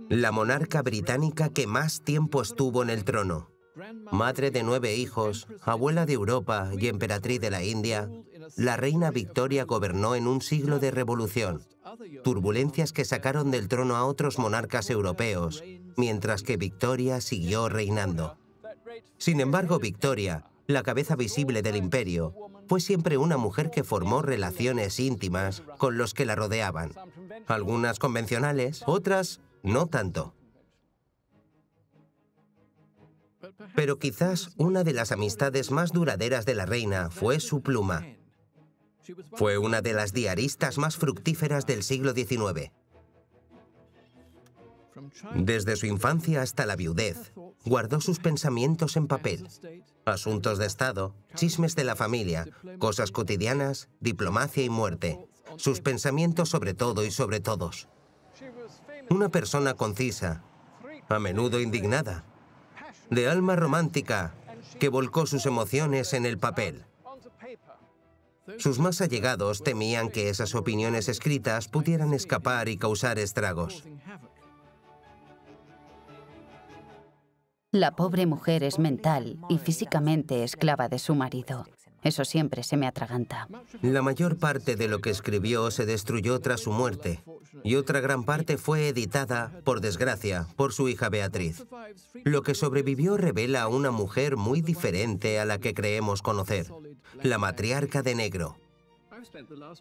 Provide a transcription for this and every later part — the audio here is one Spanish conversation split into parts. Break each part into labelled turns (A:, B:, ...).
A: la monarca británica que más tiempo estuvo en el trono. Madre de 9 hijos, abuela de Europa y emperatriz de la India, la reina Victoria gobernó en un siglo de revolución, turbulencias que sacaron del trono a otros monarcas europeos, mientras que Victoria siguió reinando. Sin embargo, Victoria, la cabeza visible del imperio, fue siempre una mujer que formó relaciones íntimas con los que la rodeaban. Algunas convencionales, otras no tanto. Pero quizás una de las amistades más duraderas de la reina fue su pluma. Fue una de las diaristas más fructíferas del siglo XIX. Desde su infancia hasta la viudez, guardó sus pensamientos en papel. Asuntos de Estado, chismes de la familia, cosas cotidianas, diplomacia y muerte. Sus pensamientos sobre todo y sobre todos. Una persona concisa, a menudo indignada, de alma romántica, que volcó sus emociones en el papel. Sus más allegados temían que esas opiniones escritas pudieran escapar y causar estragos.
B: La pobre mujer es mental y físicamente esclava de su marido. Eso siempre se me atraganta.
A: La mayor parte de lo que escribió se destruyó tras su muerte, y otra gran parte fue editada, por desgracia, por su hija Beatriz. Lo que sobrevivió revela a una mujer muy diferente a la que creemos conocer, la matriarca de negro.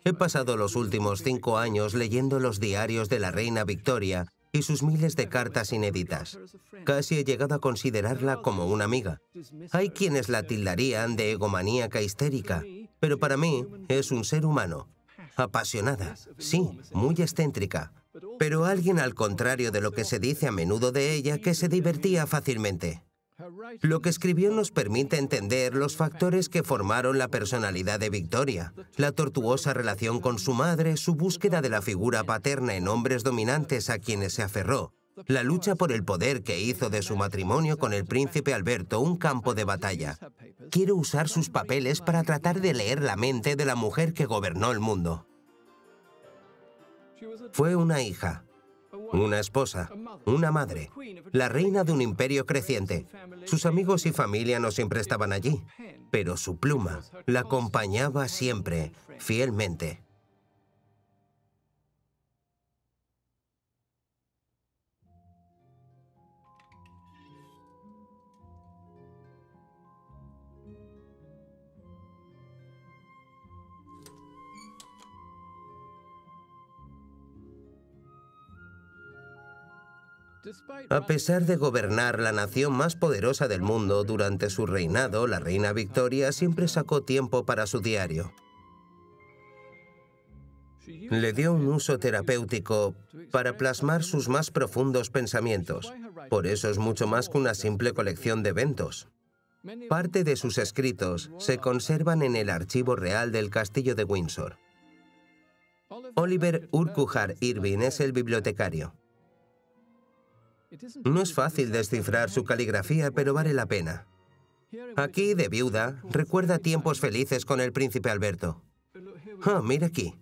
A: He pasado los últimos 5 años leyendo los diarios de la reina Victoria y sus miles de cartas inéditas. Casi he llegado a considerarla como una amiga. Hay quienes la tildarían de egomaníaca histérica, pero para mí es un ser humano. Apasionada, sí, muy excéntrica, pero alguien al contrario de lo que se dice a menudo de ella, que se divertía fácilmente. Lo que escribió nos permite entender los factores que formaron la personalidad de Victoria, la tortuosa relación con su madre, su búsqueda de la figura paterna en hombres dominantes a quienes se aferró, la lucha por el poder que hizo de su matrimonio con el príncipe Alberto un campo de batalla. Quiero usar sus papeles para tratar de leer la mente de la mujer que gobernó el mundo. Fue una hija, una esposa, una madre, la reina de un imperio creciente. Sus amigos y familia no siempre estaban allí, pero su pluma la acompañaba siempre, fielmente. A pesar de gobernar la nación más poderosa del mundo durante su reinado, la reina Victoria siempre sacó tiempo para su diario. Le dio un uso terapéutico para plasmar sus más profundos pensamientos. Por eso es mucho más que una simple colección de eventos. Parte de sus escritos se conservan en el Archivo Real del Castillo de Windsor. Oliver Urquhart Irving es el bibliotecario. No es fácil descifrar su caligrafía, pero vale la pena. Aquí, de viuda, recuerda tiempos felices con el príncipe Alberto. Ah, mira aquí.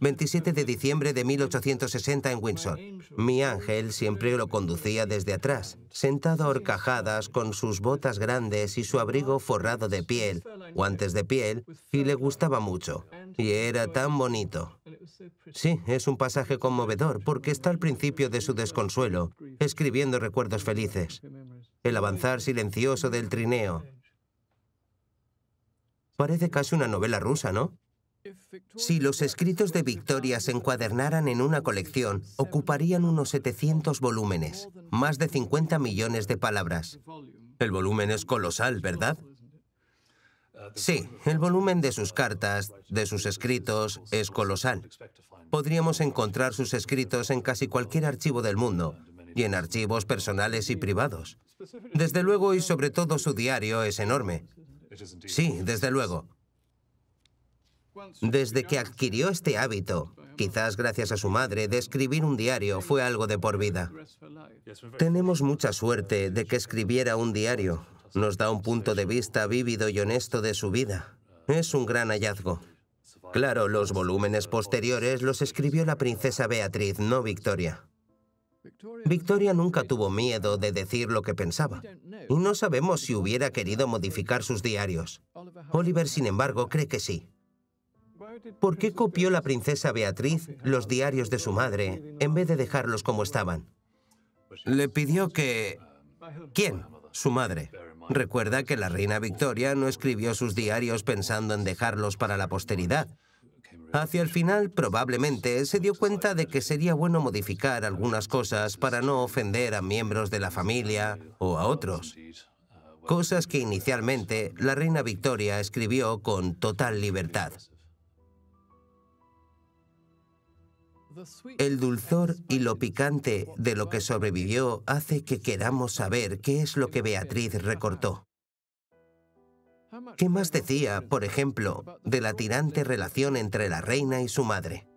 A: 27 de diciembre de 1860 en Windsor. Mi ángel siempre lo conducía desde atrás, sentado a horcajadas con sus botas grandes y su abrigo forrado de piel, guantes de piel, y le gustaba mucho. Y era tan bonito. Sí, es un pasaje conmovedor porque está al principio de su desconsuelo, escribiendo recuerdos felices. El avanzar silencioso del trineo. Parece casi una novela rusa, ¿no? Si los escritos de Victoria se encuadernaran en una colección, ocuparían unos 700 volúmenes, más de 50 millones de palabras. El volumen es colosal, ¿verdad? Sí, el volumen de sus cartas, de sus escritos, es colosal. Podríamos encontrar sus escritos en casi cualquier archivo del mundo, y en archivos personales y privados. Desde luego, y sobre todo su diario es enorme. Sí, desde luego. Desde que adquirió este hábito, quizás gracias a su madre, de escribir un diario fue algo de por vida. Tenemos mucha suerte de que escribiera un diario. Nos da un punto de vista vívido y honesto de su vida. Es un gran hallazgo. Claro, los volúmenes posteriores los escribió la princesa Beatriz, no Victoria. Victoria nunca tuvo miedo de decir lo que pensaba, y no sabemos si hubiera querido modificar sus diarios. Oliver, sin embargo, cree que sí. ¿Por qué copió la princesa Beatriz los diarios de su madre en vez de dejarlos como estaban? Le pidió que... ¿Quién? Su madre. Recuerda que la reina Victoria no escribió sus diarios pensando en dejarlos para la posteridad. Hacia el final, probablemente, se dio cuenta de que sería bueno modificar algunas cosas para no ofender a miembros de la familia o a otros. Cosas que inicialmente la reina Victoria escribió con total libertad. El dulzor y lo picante de lo que sobrevivió hace que queramos saber qué es lo que Beatriz recortó. ¿Qué más decía, por ejemplo, de la tirante relación entre la reina y su madre?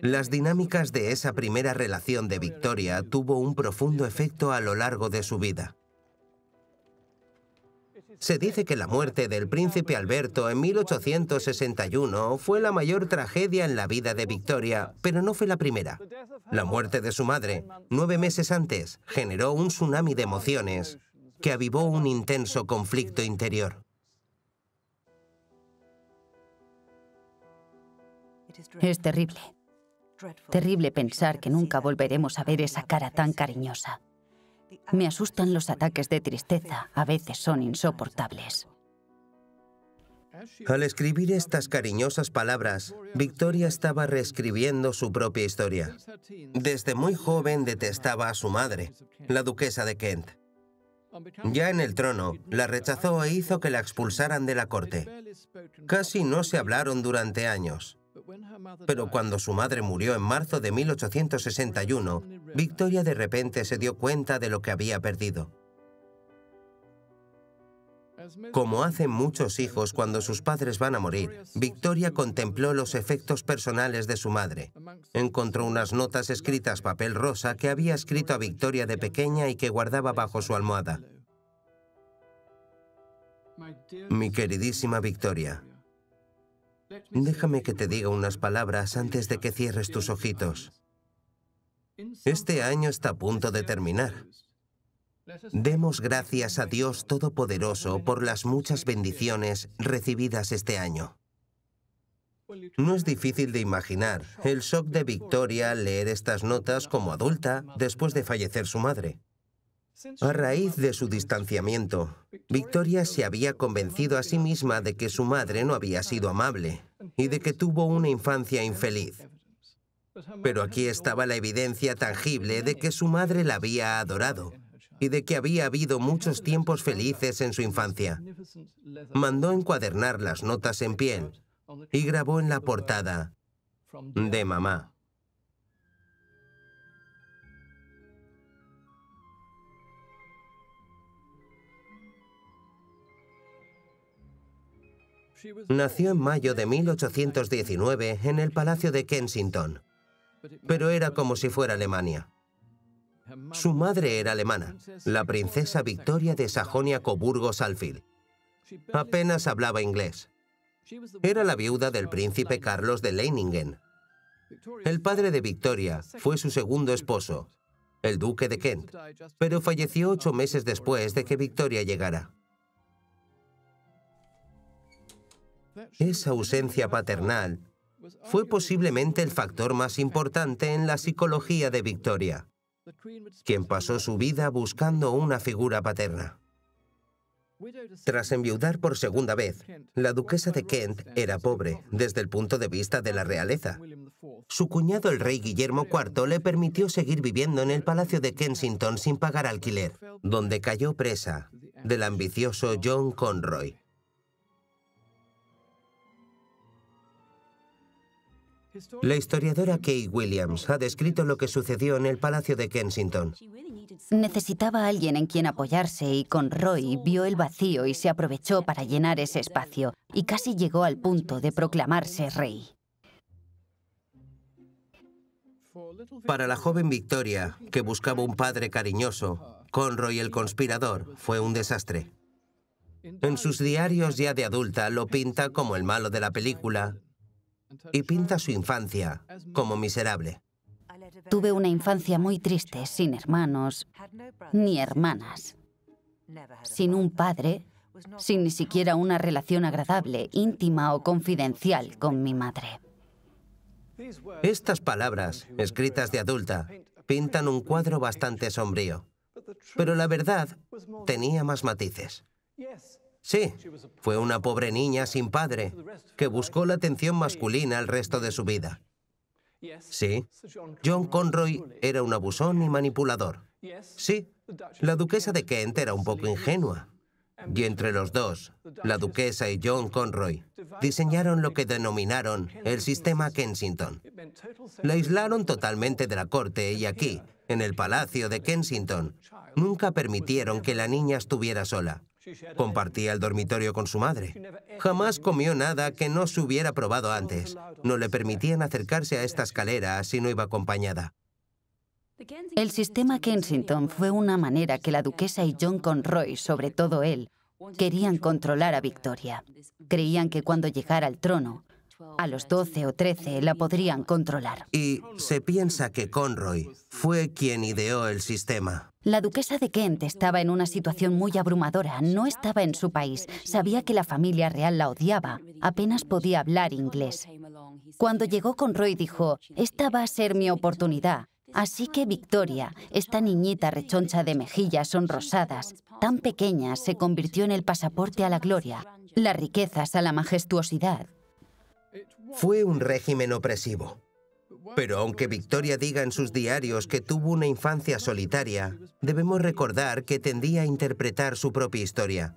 A: Las dinámicas de esa primera relación de Victoria tuvo un profundo efecto a lo largo de su vida. Se dice que la muerte del príncipe Alberto en 1861 fue la mayor tragedia en la vida de Victoria, pero no fue la primera. La muerte de su madre, 9 meses antes, generó un tsunami de emociones que avivó un intenso conflicto interior.
B: Es terrible. Terrible pensar que nunca volveremos a ver esa cara tan cariñosa. Me asustan los ataques de tristeza, a veces son insoportables.
A: Al escribir estas cariñosas palabras, Victoria estaba reescribiendo su propia historia. Desde muy joven detestaba a su madre, la duquesa de Kent. Ya en el trono, la rechazó e hizo que la expulsaran de la corte. Casi no se hablaron durante años. Pero cuando su madre murió en marzo de 1861, Victoria de repente se dio cuenta de lo que había perdido. Como hacen muchos hijos cuando sus padres van a morir, Victoria contempló los efectos personales de su madre. Encontró unas notas escritas papel rosa que había escrito a Victoria de pequeña y que guardaba bajo su almohada. Mi queridísima Victoria, déjame que te diga unas palabras antes de que cierres tus ojitos. Este año está a punto de terminar. Demos gracias a Dios Todopoderoso por las muchas bendiciones recibidas este año. No es difícil de imaginar el shock de Victoria al leer estas notas como adulta después de fallecer su madre. A raíz de su distanciamiento, Victoria se había convencido a sí misma de que su madre no había sido amable y de que tuvo una infancia infeliz. Pero aquí estaba la evidencia tangible de que su madre la había adorado y de que había habido muchos tiempos felices en su infancia. Mandó encuadernar las notas en piel y grabó en la portada de mamá. Nació en mayo de 1819 en el Palacio de Kensington, pero era como si fuera Alemania. Su madre era alemana, la princesa Victoria de Sajonia-Coburgo-Saalfeld. Apenas hablaba inglés. Era la viuda del príncipe Carlos de Leiningen. El padre de Victoria fue su segundo esposo, el duque de Kent, pero falleció 8 meses después de que Victoria llegara. Esa ausencia paternal fue posiblemente el factor más importante en la psicología de Victoria, quien pasó su vida buscando una figura paterna. Tras enviudar por segunda vez, la duquesa de Kent era pobre desde el punto de vista de la realeza. Su cuñado, el rey Guillermo IV, le permitió seguir viviendo en el Palacio de Kensington sin pagar alquiler, donde cayó presa del ambicioso John Conroy. La historiadora Kate Williams ha descrito lo que sucedió en el Palacio de Kensington.
B: Necesitaba a alguien en quien apoyarse y Conroy vio el vacío y se aprovechó para llenar ese espacio y casi llegó al punto de proclamarse rey.
A: Para la joven Victoria, que buscaba un padre cariñoso, Conroy el conspirador fue un desastre. En sus diarios ya de adulta lo pinta como el malo de la película y pinta su infancia como miserable.
B: Tuve una infancia muy triste, sin hermanos ni hermanas, sin un padre, sin ni siquiera una relación agradable, íntima o confidencial con mi madre.
A: Estas palabras, escritas de adulta, pintan un cuadro bastante sombrío. Pero la verdad tenía más matices. Sí, fue una pobre niña sin padre que buscó la atención masculina el resto de su vida. Sí, John Conroy era un abusón y manipulador. Sí, la duquesa de Kent era un poco ingenua. Y entre los dos, la duquesa y John Conroy, diseñaron lo que denominaron el sistema Kensington. La aislaron totalmente de la corte y aquí, en el Palacio de Kensington, nunca permitieron que la niña estuviera sola. Compartía el dormitorio con su madre. Jamás comió nada que no se hubiera probado antes. No le permitían acercarse a esta escalera si no iba acompañada.
B: El sistema Kensington fue una manera que la duquesa y John Conroy, sobre todo él, querían controlar a Victoria. Creían que cuando llegara al trono, a los 12 o 13 la podrían controlar.
A: Y se piensa que Conroy fue quien ideó el sistema.
B: La duquesa de Kent estaba en una situación muy abrumadora. No estaba en su país. Sabía que la familia real la odiaba. Apenas podía hablar inglés. Cuando llegó Conroy dijo, «Esta va a ser mi oportunidad». Así que Victoria, esta niñita rechoncha de mejillas sonrosadas, tan pequeña, se convirtió en el pasaporte a la gloria, las riquezas a la majestuosidad.
A: Fue un régimen opresivo. Pero aunque Victoria diga en sus diarios que tuvo una infancia solitaria, debemos recordar que tendía a interpretar su propia historia.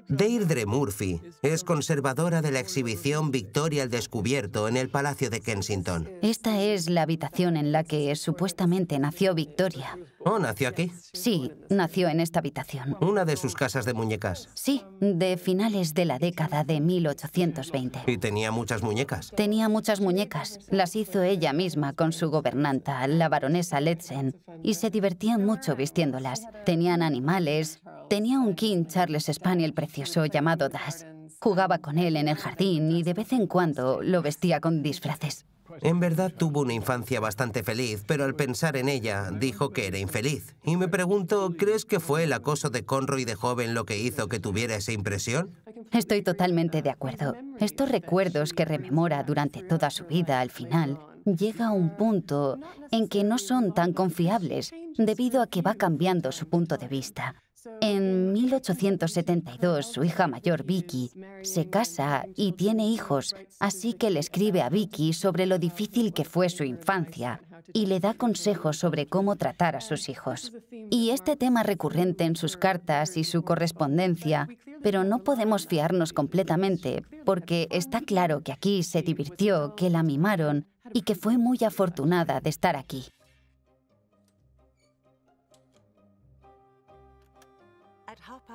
A: Deirdre Murphy es conservadora de la exhibición Victoria al Descubierto en el Palacio de Kensington.
B: Esta es la habitación en la que supuestamente nació Victoria.
A: ¿Oh, nació aquí?
B: Sí, nació en esta habitación.
A: ¿Una de sus casas de muñecas?
B: Sí, de finales de la década de 1820.
A: ¿Y tenía muchas muñecas?
B: Tenía muchas muñecas. Las hizo ella misma con su gobernanta, la baronesa Letzen, y se divertían mucho vistiéndolas. Tenían animales. Tenía un King Charles Spaniel precioso llamado Dash. Jugaba con él en el jardín y de vez en cuando lo vestía con disfraces.
A: En verdad tuvo una infancia bastante feliz, pero al pensar en ella, dijo que era infeliz. Y me pregunto, ¿crees que fue el acoso de Conroy de joven lo que hizo que tuviera esa impresión?
B: Estoy totalmente de acuerdo. Estos recuerdos que rememora durante toda su vida, al final, llega a un punto en que no son tan confiables, debido a que va cambiando su punto de vista. En 1872, su hija mayor, Vicky, se casa y tiene hijos, así que le escribe a Vicky sobre lo difícil que fue su infancia y le da consejos sobre cómo tratar a sus hijos. Y este tema recurrente en sus cartas y su correspondencia, pero no podemos fiarnos completamente, porque está claro que aquí se divirtió, que la mimaron y que fue muy afortunada de estar aquí.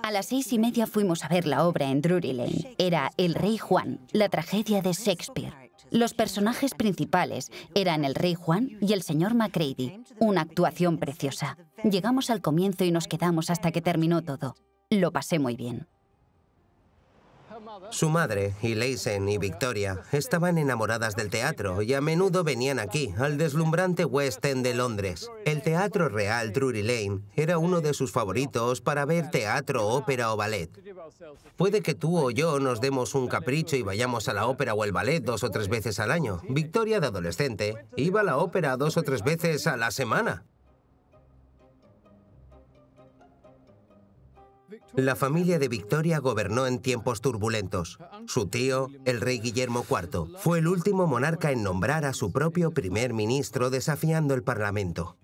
B: A las 6:30 fuimos a ver la obra en Drury Lane. Era El Rey Juan, la tragedia de Shakespeare. Los personajes principales eran el Rey Juan y el señor Macready. Una actuación preciosa. Llegamos al comienzo y nos quedamos hasta que terminó todo. Lo pasé muy bien.
A: Su madre, Leisen y Victoria, estaban enamoradas del teatro y a menudo venían aquí, al deslumbrante West End de Londres. El Teatro Real Drury Lane era uno de sus favoritos para ver teatro, ópera o ballet. Puede que tú o yo nos demos un capricho y vayamos a la ópera o el ballet 2 o 3 veces al año. Victoria, de adolescente, iba a la ópera 2 o 3 veces a la semana. La familia de Victoria gobernó en tiempos turbulentos. Su tío, el rey Guillermo IV, fue el último monarca en nombrar a su propio primer ministro desafiando el Parlamento.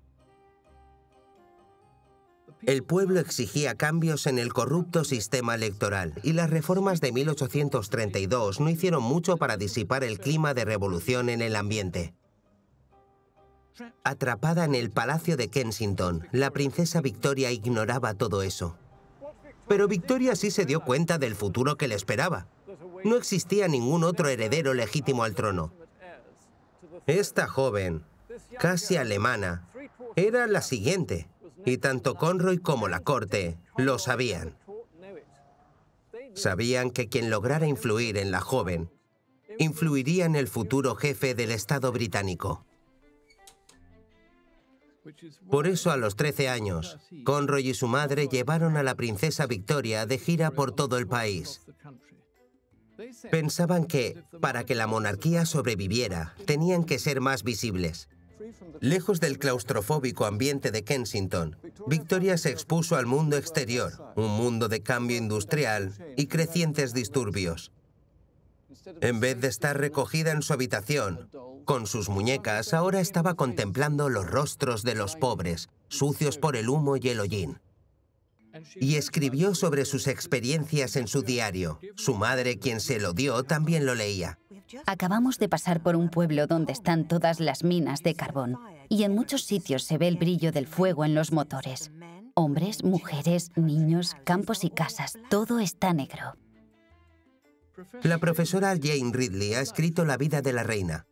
A: El pueblo exigía cambios en el corrupto sistema electoral y las reformas de 1832 no hicieron mucho para disipar el clima de revolución en el ambiente. Atrapada en el Palacio de Kensington, la princesa Victoria ignoraba todo eso. Pero Victoria sí se dio cuenta del futuro que le esperaba. No existía ningún otro heredero legítimo al trono. Esta joven, casi alemana, era la siguiente, y tanto Conroy como la corte lo sabían. Sabían que quien lograra influir en la joven, influiría en el futuro jefe del Estado británico. Por eso, a los 13 años, Conroy y su madre llevaron a la princesa Victoria de gira por todo el país. Pensaban que, para que la monarquía sobreviviera, tenían que ser más visibles. Lejos del claustrofóbico ambiente de Kensington, Victoria se expuso al mundo exterior, un mundo de cambio industrial y crecientes disturbios. En vez de estar recogida en su habitación, con sus muñecas, ahora estaba contemplando los rostros de los pobres, sucios por el humo y el hollín. Y escribió sobre sus experiencias en su diario. Su madre, quien se lo dio, también lo leía.
B: Acabamos de pasar por un pueblo donde están todas las minas de carbón y en muchos sitios se ve el brillo del fuego en los motores. Hombres, mujeres, niños, campos y casas, todo está negro.
A: La profesora Jane Ridley ha escrito La vida de la reina.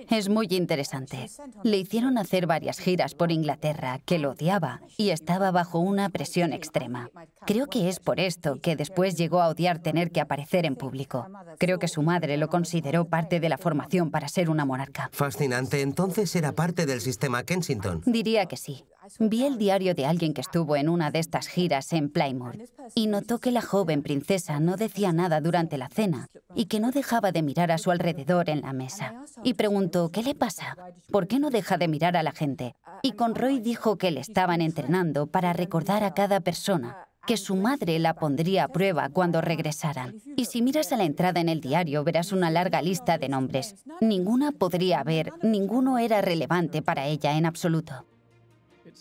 B: Es muy interesante. Le hicieron hacer varias giras por Inglaterra, que lo odiaba, y estaba bajo una presión extrema. Creo que es por esto que después llegó a odiar tener que aparecer en público. Creo que su madre lo consideró parte de la formación para ser una monarca.
A: Fascinante. Entonces era parte del sistema Kensington.
B: Diría que sí. Vi el diario de alguien que estuvo en una de estas giras en Plymouth y notó que la joven princesa no decía nada durante la cena y que no dejaba de mirar a su alrededor en la mesa. Y preguntó, ¿qué le pasa? ¿Por qué no deja de mirar a la gente? Y Conroy dijo que le estaban entrenando para recordar a cada persona que su madre la pondría a prueba cuando regresaran. Y si miras a la entrada en el diario, verás una larga lista de nombres. Ninguna podría haber, ninguno era relevante para ella en absoluto.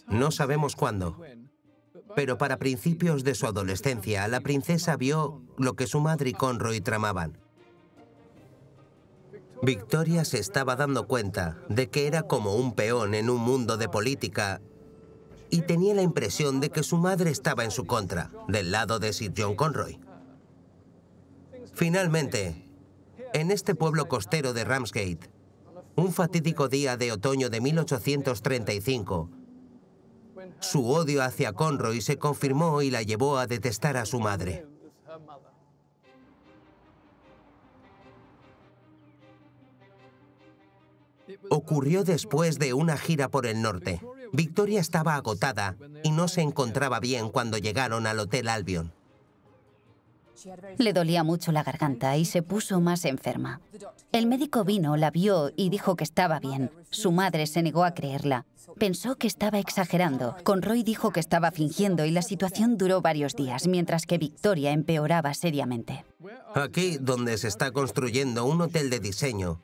A: No sabemos cuándo, pero para principios de su adolescencia, la princesa vio lo que su madre y Conroy tramaban. Victoria se estaba dando cuenta de que era como un peón en un mundo de política y tenía la impresión de que su madre estaba en su contra, del lado de Sir John Conroy. Finalmente, en este pueblo costero de Ramsgate, un fatídico día de otoño de 1835, su odio hacia Conroy se confirmó y la llevó a detestar a su madre. Ocurrió después de una gira por el norte. Victoria estaba agotada y no se encontraba bien cuando llegaron al Hotel Albion.
B: Le dolía mucho la garganta y se puso más enferma. El médico vino, la vio y dijo que estaba bien. Su madre se negó a creerla. Pensó que estaba exagerando. Conroy dijo que estaba fingiendo y la situación duró varios días, mientras que Victoria empeoraba seriamente.
A: Aquí, donde se está construyendo un hotel de diseño,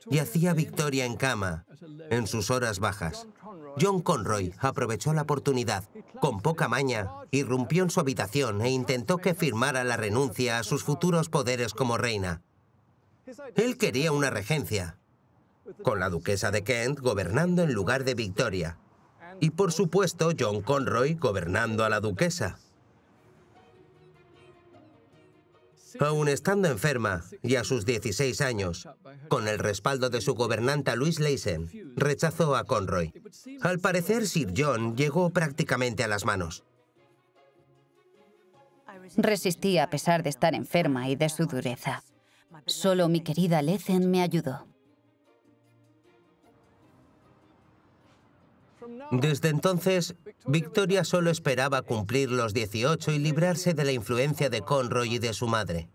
A: yacía Victoria en cama, en sus horas bajas. John Conroy aprovechó la oportunidad. Con poca maña, irrumpió en su habitación e intentó que firmara la renuncia a sus futuros poderes como reina. Él quería una regencia, con la duquesa de Kent gobernando en lugar de Victoria. Y por supuesto, John Conroy gobernando a la duquesa. Aun estando enferma, y a sus 16 años, con el respaldo de su gobernanta Louise Leeson, rechazó a Conroy. Al parecer, Sir John llegó prácticamente a las manos.
B: Resistí a pesar de estar enferma y de su dureza. Solo mi querida Leeson me ayudó.
A: Desde entonces, Victoria solo esperaba cumplir los 18 y librarse de la influencia de Conroy y de su madre.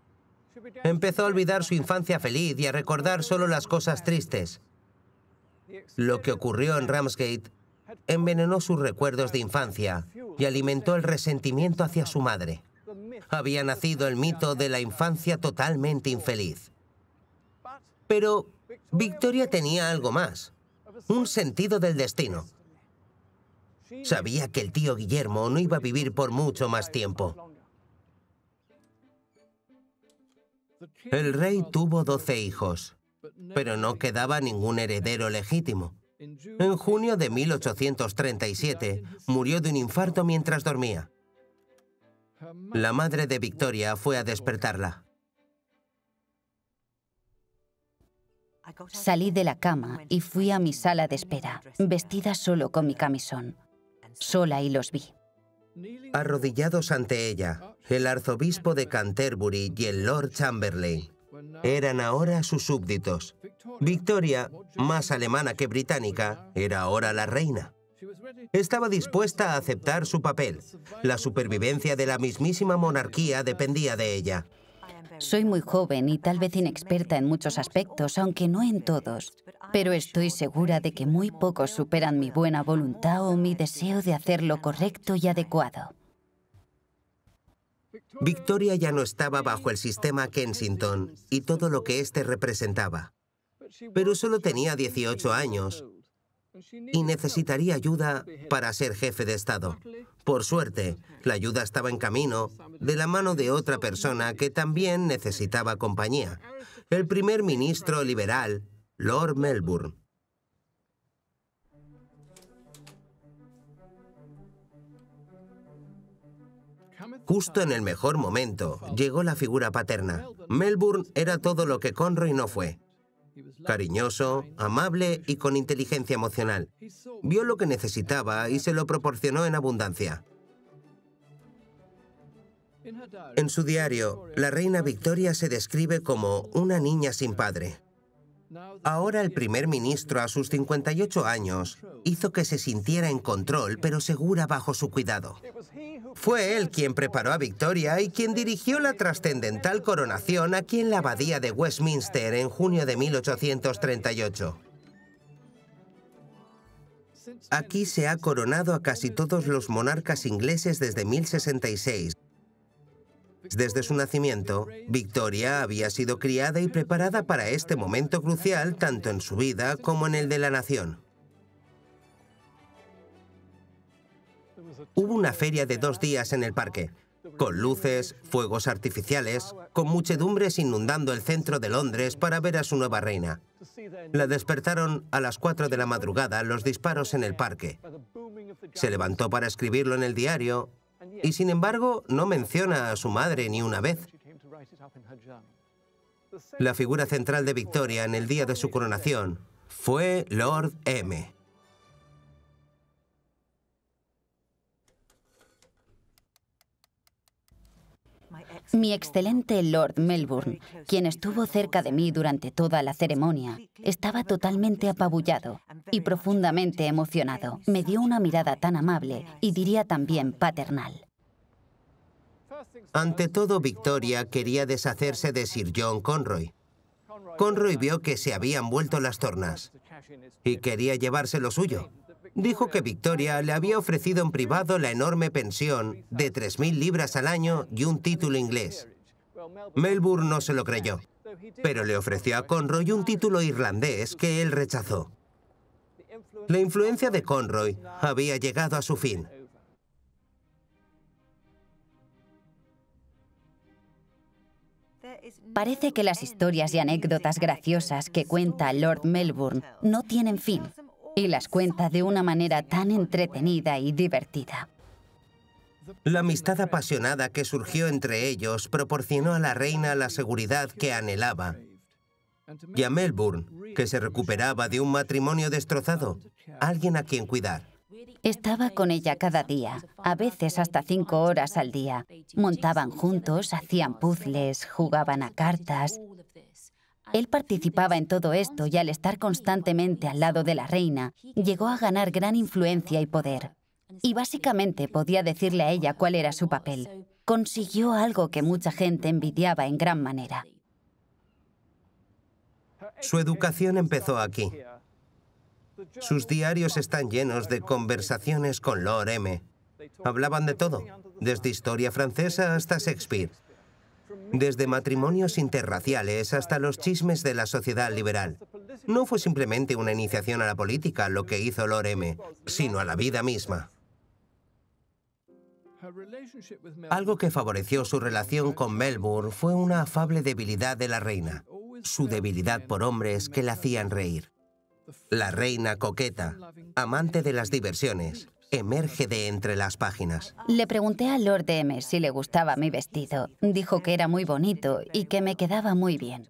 A: Empezó a olvidar su infancia feliz y a recordar solo las cosas tristes. Lo que ocurrió en Ramsgate envenenó sus recuerdos de infancia y alimentó el resentimiento hacia su madre. Había nacido el mito de la infancia totalmente infeliz. Pero Victoria tenía algo más, un sentido del destino. Sabía que el tío Guillermo no iba a vivir por mucho más tiempo. El rey tuvo 12 hijos, pero no quedaba ningún heredero legítimo. En junio de 1837 murió de un infarto mientras dormía. La madre de Victoria fue a despertarla.
B: Salí de la cama y fui a mi sala de espera, vestida solo con mi camisón. Sola y los vi.
A: Arrodillados ante ella, el arzobispo de Canterbury y el Lord Chamberlain eran ahora sus súbditos. Victoria, más alemana que británica, era ahora la reina. Estaba dispuesta a aceptar su papel. La supervivencia de la mismísima monarquía dependía de ella.
B: Soy muy joven y tal vez inexperta en muchos aspectos, aunque no en todos. Pero estoy segura de que muy pocos superan mi buena voluntad o mi deseo de hacer lo correcto y adecuado.
A: Victoria ya no estaba bajo el sistema Kensington y todo lo que éste representaba. Pero solo tenía 18 años y necesitaría ayuda para ser jefe de Estado. Por suerte, la ayuda estaba en camino, de la mano de otra persona que también necesitaba compañía. El primer ministro liberal, Lord Melbourne. Justo en el mejor momento, llegó la figura paterna. Melbourne era todo lo que Conroy no fue. Cariñoso, amable y con inteligencia emocional. Vio lo que necesitaba y se lo proporcionó en abundancia. En su diario, la reina Victoria se describe como una niña sin padre. Ahora el primer ministro, a sus 58 años, hizo que se sintiera en control, pero segura bajo su cuidado. Fue él quien preparó a Victoria y quien dirigió la trascendental coronación aquí en la abadía de Westminster en junio de 1838. Aquí se ha coronado a casi todos los monarcas ingleses desde 1066. Desde su nacimiento, Victoria había sido criada y preparada para este momento crucial tanto en su vida como en el de la nación. Hubo una feria de 2 días en el parque, con luces, fuegos artificiales, con muchedumbres inundando el centro de Londres para ver a su nueva reina. La despertaron a las 4 de la madrugada los disparos en el parque. Se levantó para escribirlo en el diario y, sin embargo, no menciona a su madre ni una vez. La figura central de Victoria en el día de su coronación fue Lord M.
B: Mi excelente Lord Melbourne, quien estuvo cerca de mí durante toda la ceremonia, estaba totalmente apabullado y profundamente emocionado. Me dio una mirada tan amable y diría también paternal.
A: Ante todo, Victoria quería deshacerse de Sir John Conroy. Conroy vio que se habían vuelto las tornas y quería llevarse lo suyo. Dijo que Victoria le había ofrecido en privado la enorme pensión de 3.000 libras al año y un título inglés. Melbourne no se lo creyó, pero le ofreció a Conroy un título irlandés que él rechazó. La influencia de Conroy había llegado a su fin.
B: Parece que las historias y anécdotas graciosas que cuenta Lord Melbourne no tienen fin, y las cuenta de una manera tan entretenida y divertida.
A: La amistad apasionada que surgió entre ellos proporcionó a la reina la seguridad que anhelaba, y a Melbourne, que se recuperaba de un matrimonio destrozado, alguien a quien cuidar.
B: Estaba con ella cada día, a veces hasta 5 horas al día. Montaban juntos, hacían puzzles, jugaban a cartas. Él participaba en todo esto y al estar constantemente al lado de la reina, llegó a ganar gran influencia y poder. Y básicamente podía decirle a ella cuál era su papel. Consiguió algo que mucha gente envidiaba en gran manera.
A: Su educación empezó aquí. Sus diarios están llenos de conversaciones con Lord M. Hablaban de todo, desde historia francesa hasta Shakespeare. Desde matrimonios interraciales hasta los chismes de la sociedad liberal. No fue simplemente una iniciación a la política lo que hizo Lord M, sino a la vida misma. Algo que favoreció su relación con Melbourne fue una afable debilidad de la reina, su debilidad por hombres que la hacían reír. La reina coqueta, amante de las diversiones, emerge de entre las páginas.
B: Le pregunté a Lord M si le gustaba mi vestido. Dijo que era muy bonito y que me quedaba muy bien.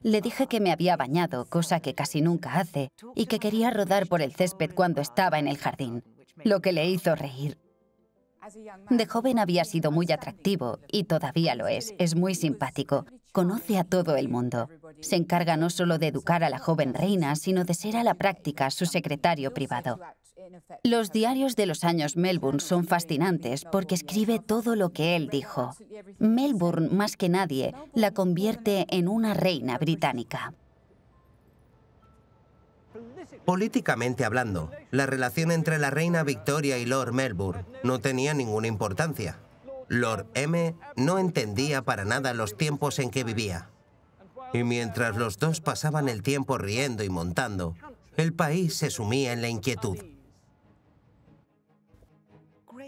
B: Le dije que me había bañado, cosa que casi nunca hace, y que quería rodar por el césped cuando estaba en el jardín, lo que le hizo reír. De joven había sido muy atractivo, y todavía lo es muy simpático. Conoce a todo el mundo. Se encarga no solo de educar a la joven reina, sino de ser a la práctica su secretario privado. Los diarios de los años Melbourne son fascinantes porque escribe todo lo que él dijo. Melbourne, más que nadie, la convierte en una reina británica.
A: Políticamente hablando, la relación entre la reina Victoria y Lord Melbourne no tenía ninguna importancia. Lord M no entendía para nada los tiempos en que vivía. Y mientras los dos pasaban el tiempo riendo y montando, el país se sumía en la inquietud.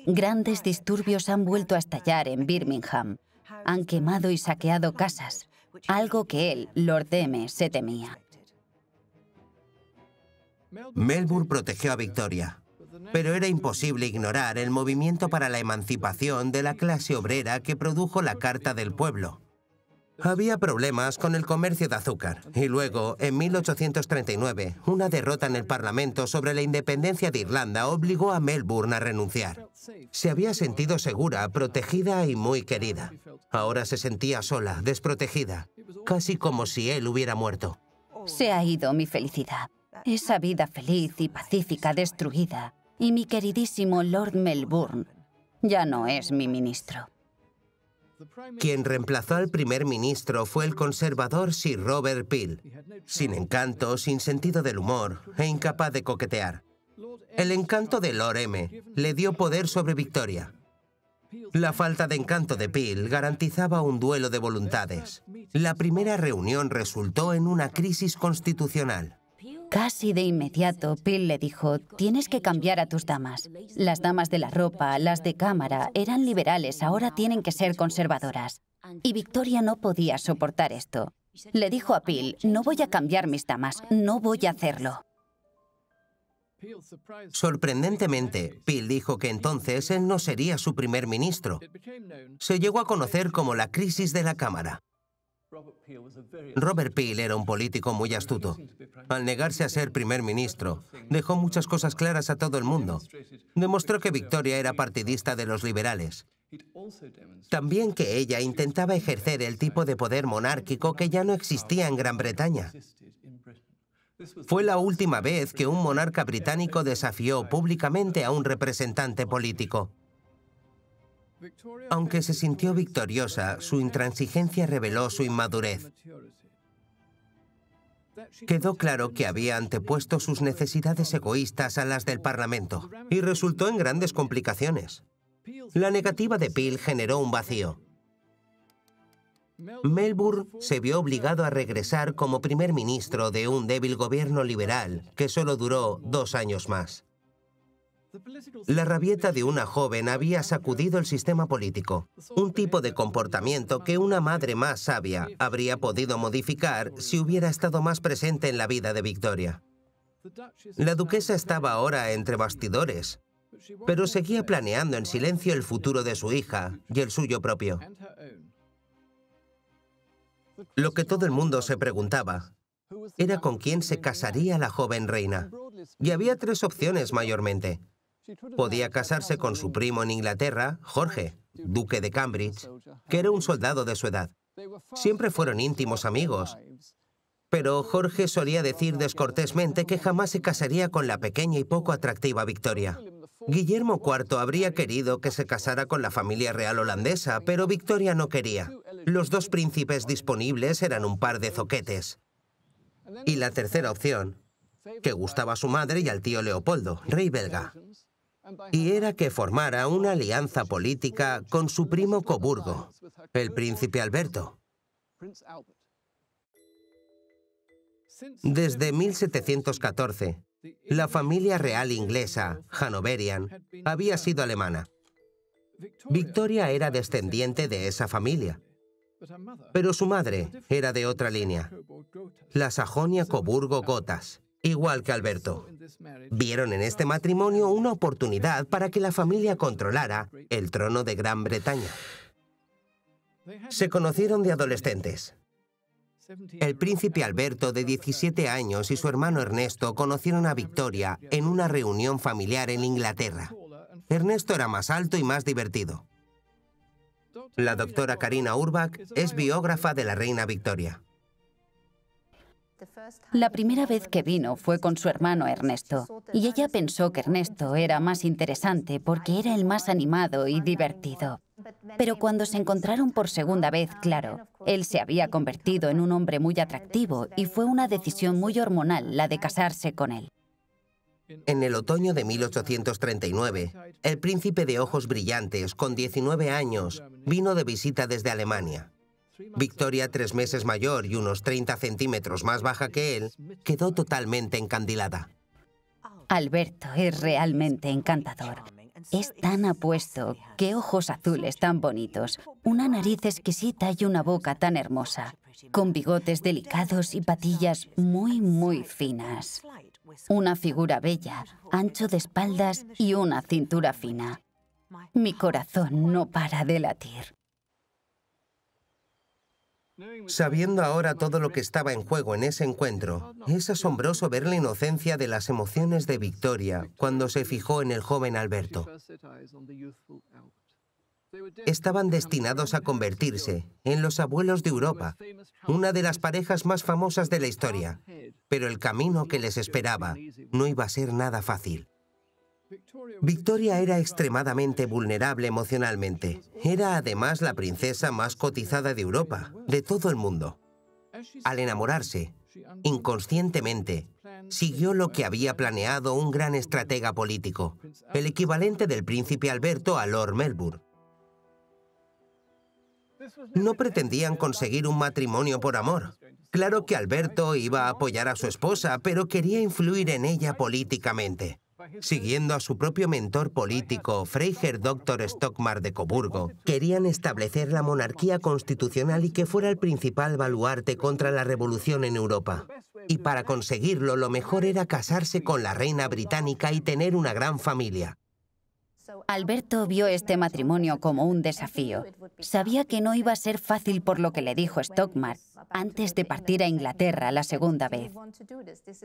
B: Grandes disturbios han vuelto a estallar en Birmingham. Han quemado y saqueado casas, algo que él, Lord M, se temía.
A: Melbourne protegió a Victoria, pero era imposible ignorar el movimiento para la emancipación de la clase obrera que produjo la Carta del Pueblo. Había problemas con el comercio de azúcar y luego, en 1839, una derrota en el Parlamento sobre la independencia de Irlanda obligó a Melbourne a renunciar. Se había sentido segura, protegida y muy querida. Ahora se sentía sola, desprotegida, casi como si él hubiera muerto.
B: Se ha ido mi felicidad. Esa vida feliz y pacífica destruida. Y mi queridísimo Lord Melbourne ya no es mi ministro.
A: Quien reemplazó al primer ministro fue el conservador Sir Robert Peel, sin encanto, sin sentido del humor e incapaz de coquetear. El encanto de Lord M le dio poder sobre Victoria. La falta de encanto de Peel garantizaba un duelo de voluntades. La primera reunión resultó en una crisis constitucional.
B: Casi de inmediato, Peel le dijo, tienes que cambiar a tus damas. Las damas de la ropa, las de cámara, eran liberales, ahora tienen que ser conservadoras. Y Victoria no podía soportar esto. Le dijo a Peel, no voy a cambiar mis damas, no voy a hacerlo.
A: Sorprendentemente, Peel dijo que entonces él no sería su primer ministro. Se llegó a conocer como la crisis de la Cámara. Robert Peel era un político muy astuto. Al negarse a ser primer ministro, dejó muchas cosas claras a todo el mundo. Demostró que Victoria era partidista de los liberales. También que ella intentaba ejercer el tipo de poder monárquico que ya no existía en Gran Bretaña. Fue la última vez que un monarca británico desafió públicamente a un representante político. Aunque se sintió victoriosa, su intransigencia reveló su inmadurez. Quedó claro que había antepuesto sus necesidades egoístas a las del Parlamento y resultó en grandes complicaciones. La negativa de Peel generó un vacío. Melbourne se vio obligado a regresar como primer ministro de un débil gobierno liberal que solo duró 2 años más. La rabieta de una joven había sacudido el sistema político, un tipo de comportamiento que una madre más sabia habría podido modificar si hubiera estado más presente en la vida de Victoria. La duquesa estaba ahora entre bastidores, pero seguía planeando en silencio el futuro de su hija y el suyo propio. Lo que todo el mundo se preguntaba era con quién se casaría la joven reina. Y había 3 opciones mayormente. Podía casarse con su primo en Inglaterra, Jorge, duque de Cambridge, que era un soldado de su edad. Siempre fueron íntimos amigos. Pero Jorge solía decir descortésmente que jamás se casaría con la pequeña y poco atractiva Victoria. Guillermo IV habría querido que se casara con la familia real holandesa, pero Victoria no quería. Los 2 príncipes disponibles eran un par de zoquetes. Y la tercera opción, que gustaba a su madre y al tío Leopoldo, rey belga. Y era que formara una alianza política con su primo Coburgo, el príncipe Alberto. Desde 1714, la familia real inglesa, Hanoverian, había sido alemana. Victoria era descendiente de esa familia, pero su madre era de otra línea, la Sajonia-Coburgo-Gothas, igual que Alberto. Vieron en este matrimonio una oportunidad para que la familia controlara el trono de Gran Bretaña. Se conocieron de adolescentes. El príncipe Alberto, de 17 años, y su hermano Ernesto conocieron a Victoria en una reunión familiar en Inglaterra. Ernesto era más alto y más divertido. La doctora Carina Urbach es biógrafa de la reina Victoria.
B: La primera vez que vino fue con su hermano Ernesto, y ella pensó que Ernesto era más interesante porque era el más animado y divertido. Pero cuando se encontraron por segunda vez, claro, él se había convertido en un hombre muy atractivo y fue una decisión muy hormonal la de casarse con él.
A: En el otoño de 1839, el príncipe de ojos brillantes, con 19 años, vino de visita desde Alemania. Victoria, 3 meses mayor y unos 30 centímetros más baja que él, quedó totalmente encandilada.
B: Alberto es realmente encantador. Es tan apuesto, qué ojos azules tan bonitos, una nariz exquisita y una boca tan hermosa, con bigotes delicados y patillas muy, muy finas. Una figura bella, ancho de espaldas y una cintura fina. Mi corazón no para de latir.
A: Sabiendo ahora todo lo que estaba en juego en ese encuentro, es asombroso ver la inocencia de las emociones de Victoria cuando se fijó en el joven Alberto. Estaban destinados a convertirse en los abuelos de Europa, una de las parejas más famosas de la historia, pero el camino que les esperaba no iba a ser nada fácil. Victoria era extremadamente vulnerable emocionalmente. Era además la princesa más cotizada de Europa, de todo el mundo. Al enamorarse, inconscientemente, siguió lo que había planeado un gran estratega político, el equivalente del príncipe Alberto a Lord Melbourne. No pretendían conseguir un matrimonio por amor. Claro que Alberto iba a apoyar a su esposa, pero quería influir en ella políticamente. Siguiendo a su propio mentor político, Freiherr Dr. Stockmar de Coburgo, querían establecer la monarquía constitucional y que fuera el principal baluarte contra la revolución en Europa. Y para conseguirlo, lo mejor era casarse con la reina británica y tener una gran familia.
B: Alberto vio este matrimonio como un desafío. Sabía que no iba a ser fácil por lo que le dijo Stockmar antes de partir a Inglaterra la segunda vez.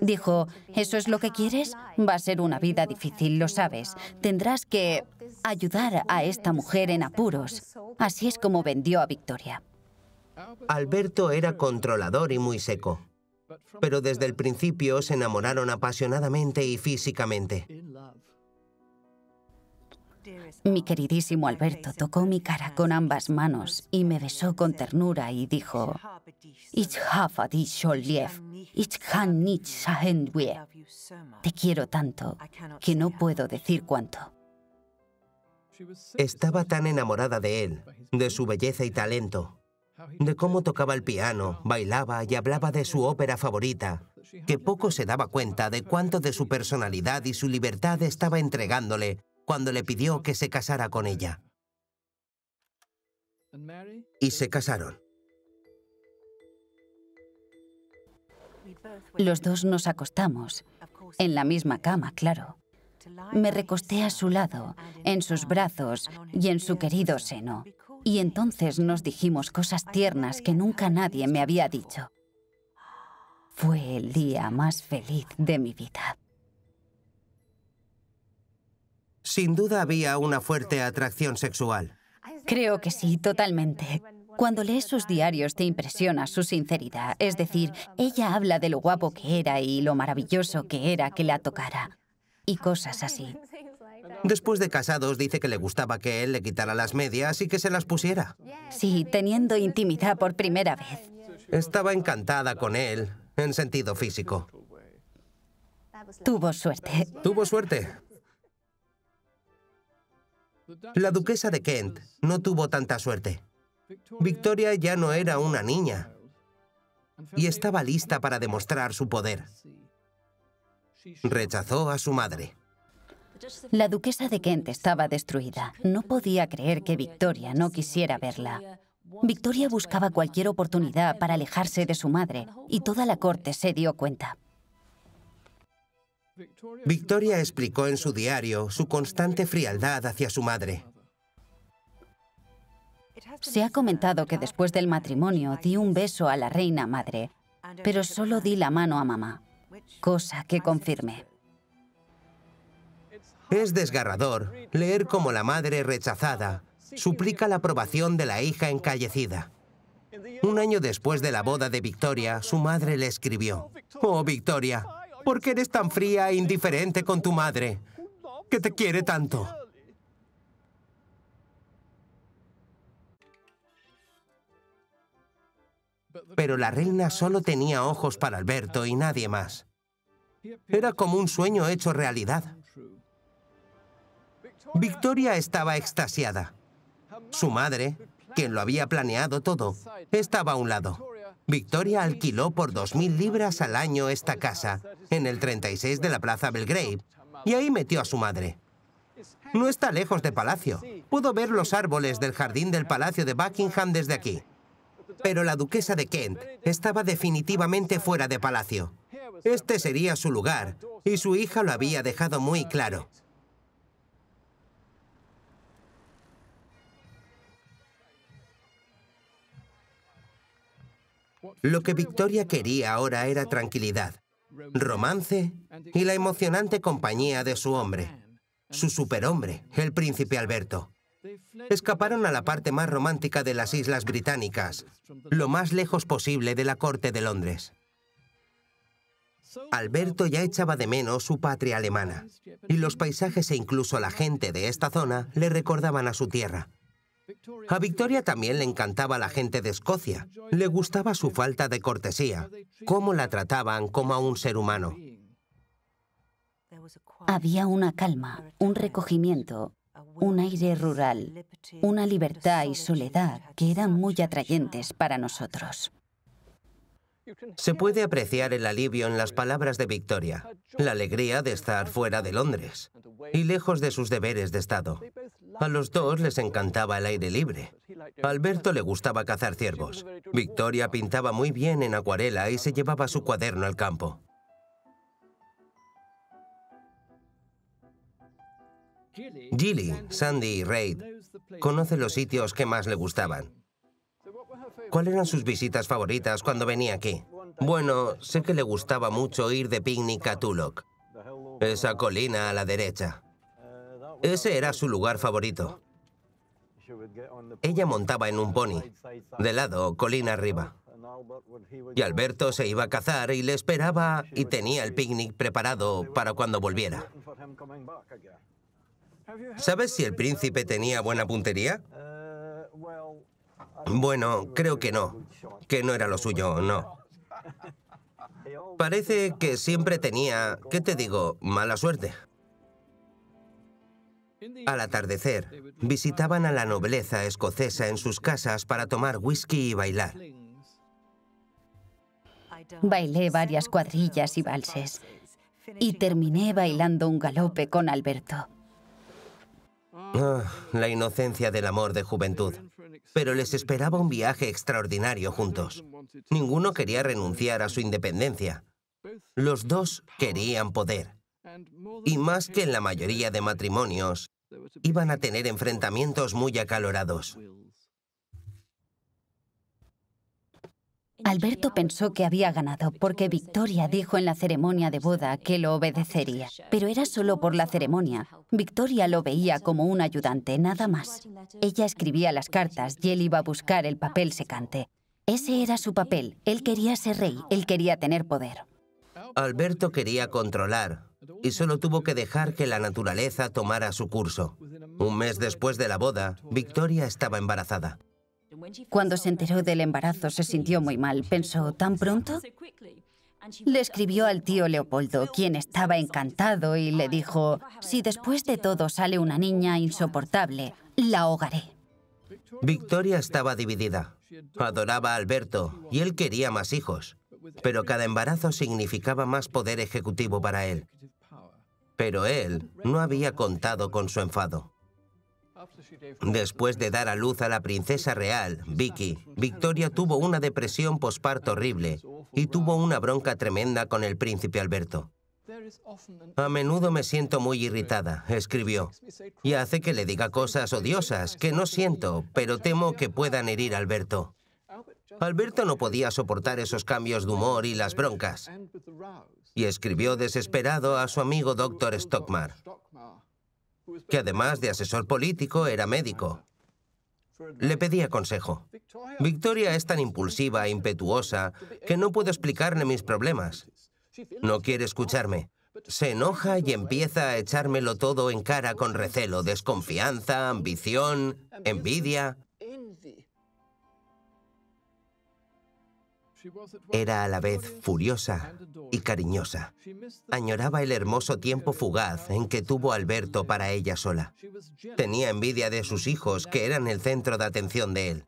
B: Dijo, ¿eso es lo que quieres? Va a ser una vida difícil, lo sabes. Tendrás que ayudar a esta mujer en apuros. Así es como vendió a Victoria.
A: Alberto era controlador y muy seco, pero desde el principio se enamoraron apasionadamente y físicamente.
B: Mi queridísimo Alberto tocó mi cara con ambas manos y me besó con ternura y dijo, Ich habe dich so lieb, ich kann nicht sagen wie. Te quiero tanto que no puedo decir cuánto.
A: Estaba tan enamorada de él, de su belleza y talento, de cómo tocaba el piano, bailaba y hablaba de su ópera favorita, que poco se daba cuenta de cuánto de su personalidad y su libertad estaba entregándole cuando le pidió que se casara con ella. Y se casaron.
B: Los dos nos acostamos, en la misma cama, claro. Me recosté a su lado, en sus brazos y en su querido seno. Y entonces nos dijimos cosas tiernas que nunca nadie me había dicho. Fue el día más feliz de mi vida.
A: Sin duda había una fuerte atracción sexual.
B: Creo que sí, totalmente. Cuando lees sus diarios te impresiona su sinceridad. Es decir, ella habla de lo guapo que era y lo maravilloso que era que la tocara. Y cosas así.
A: Después de casados dice que le gustaba que él le quitara las medias y que se las pusiera.
B: Sí, teniendo intimidad por primera vez.
A: Estaba encantada con él, en sentido físico.
B: Tuvo suerte.
A: Tuvo suerte. La duquesa de Kent no tuvo tanta suerte. Victoria ya no era una niña y estaba lista para demostrar su poder. Rechazó a su madre.
B: La duquesa de Kent estaba destruida. No podía creer que Victoria no quisiera verla. Victoria buscaba cualquier oportunidad para alejarse de su madre y toda la corte se dio cuenta.
A: Victoria explicó en su diario su constante frialdad hacia su madre.
B: Se ha comentado que después del matrimonio di un beso a la reina madre, pero solo di la mano a mamá, cosa que confirmé.
A: Es desgarrador leer cómo la madre rechazada suplica la aprobación de la hija encallecida. Un año después de la boda de Victoria, su madre le escribió: «Oh, Victoria, ¿por qué eres tan fría e indiferente con tu madre, que te quiere tanto?» Pero la reina solo tenía ojos para Alberto y nadie más. Era como un sueño hecho realidad. Victoria estaba extasiada. Su madre, quien lo había planeado todo, estaba a un lado. Victoria alquiló por 2000 libras al año esta casa, en el 36 de la Plaza Belgrave, y ahí metió a su madre. No está lejos de palacio. Puedo ver los árboles del jardín del Palacio de Buckingham desde aquí. Pero la duquesa de Kent estaba definitivamente fuera de palacio. Este sería su lugar, y su hija lo había dejado muy claro. Lo que Victoria quería ahora era tranquilidad, romance y la emocionante compañía de su hombre, su superhombre, el príncipe Alberto. Escaparon a la parte más romántica de las Islas Británicas, lo más lejos posible de la corte de Londres. Alberto ya echaba de menos su patria alemana, y los paisajes e incluso la gente de esta zona le recordaban a su tierra. A Victoria también le encantaba la gente de Escocia. Le gustaba su falta de cortesía, cómo la trataban como a un ser humano.
B: Había una calma, un recogimiento, un aire rural, una libertad y soledad que eran muy atrayentes para nosotros.
A: Se puede apreciar el alivio en las palabras de Victoria, la alegría de estar fuera de Londres y lejos de sus deberes de Estado. A los dos les encantaba el aire libre. A Alberto le gustaba cazar ciervos. Victoria pintaba muy bien en acuarela y se llevaba su cuaderno al campo. Gilly, Sandy y Reid conocen los sitios que más le gustaban. ¿Cuáles eran sus visitas favoritas cuando venía aquí? Bueno, sé que le gustaba mucho ir de picnic a Tulloch, esa colina a la derecha. Ese era su lugar favorito. Ella montaba en un pony, de lado, colina arriba. Y Alberto se iba a cazar y le esperaba y tenía el picnic preparado para cuando volviera. ¿Sabes si el príncipe tenía buena puntería? Bueno, creo que no era lo suyo, no. Parece que siempre tenía, ¿qué te digo?, mala suerte. Al atardecer, visitaban a la nobleza escocesa en sus casas para tomar whisky y bailar.
B: Bailé varias cuadrillas y valses, y terminé bailando un galope con Alberto.
A: La inocencia del amor de juventud. Pero les esperaba un viaje extraordinario juntos. Ninguno quería renunciar a su independencia. Los dos querían poder. Y más que en la mayoría de matrimonios, iban a tener enfrentamientos muy acalorados.
B: Alberto pensó que había ganado porque Victoria dijo en la ceremonia de boda que lo obedecería. Pero era solo por la ceremonia. Victoria lo veía como un ayudante, nada más. Ella escribía las cartas y él iba a buscar el papel secante. Ese era su papel. Él quería ser rey, él quería tener poder.
A: Alberto quería controlar y solo tuvo que dejar que la naturaleza tomara su curso. Un mes después de la boda, Victoria estaba embarazada.
B: Cuando se enteró del embarazo se sintió muy mal. Pensó, ¿tan pronto? Le escribió al tío Leopoldo, quien estaba encantado, y le dijo, si después de todo sale una niña insoportable, la ahogaré.
A: Victoria estaba dividida. Adoraba a Alberto y él quería más hijos. Pero cada embarazo significaba más poder ejecutivo para él. Pero él no había contado con su enfado. Después de dar a luz a la princesa real, Vicky, Victoria tuvo una depresión posparto horrible y tuvo una bronca tremenda con el príncipe Alberto. A menudo me siento muy irritada, escribió, y hace que le diga cosas odiosas que no siento, pero temo que puedan herir a Alberto. Alberto no podía soportar esos cambios de humor y las broncas, y escribió desesperado a su amigo Dr. Stockmar, que además de asesor político era médico. Le pedía consejo. Victoria es tan impulsiva e impetuosa que no puedo explicarle mis problemas. No quiere escucharme. Se enoja y empieza a echármelo todo en cara con recelo, desconfianza, ambición, envidia. Era a la vez furiosa y cariñosa. Añoraba el hermoso tiempo fugaz en que tuvo Alberto para ella sola. Tenía envidia de sus hijos, que eran el centro de atención de él.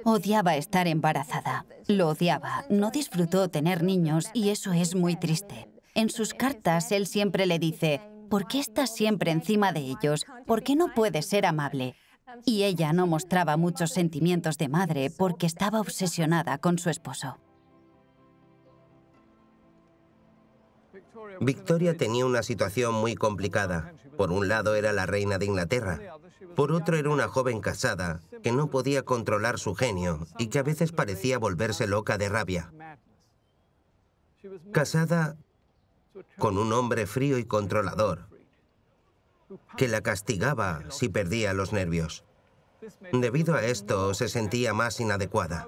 B: Odiaba estar embarazada. Lo odiaba. No disfrutó tener niños y eso es muy triste. En sus cartas él siempre le dice: ¿por qué estás siempre encima de ellos? ¿Por qué no puedes ser amable? Y ella no mostraba muchos sentimientos de madre porque estaba obsesionada con su esposo.
A: Victoria tenía una situación muy complicada. Por un lado era la reina de Inglaterra. Por otro era una joven casada que no podía controlar su genio y que a veces parecía volverse loca de rabia. Casada con un hombre frío y controlador que la castigaba si perdía los nervios. Debido a esto se sentía más inadecuada,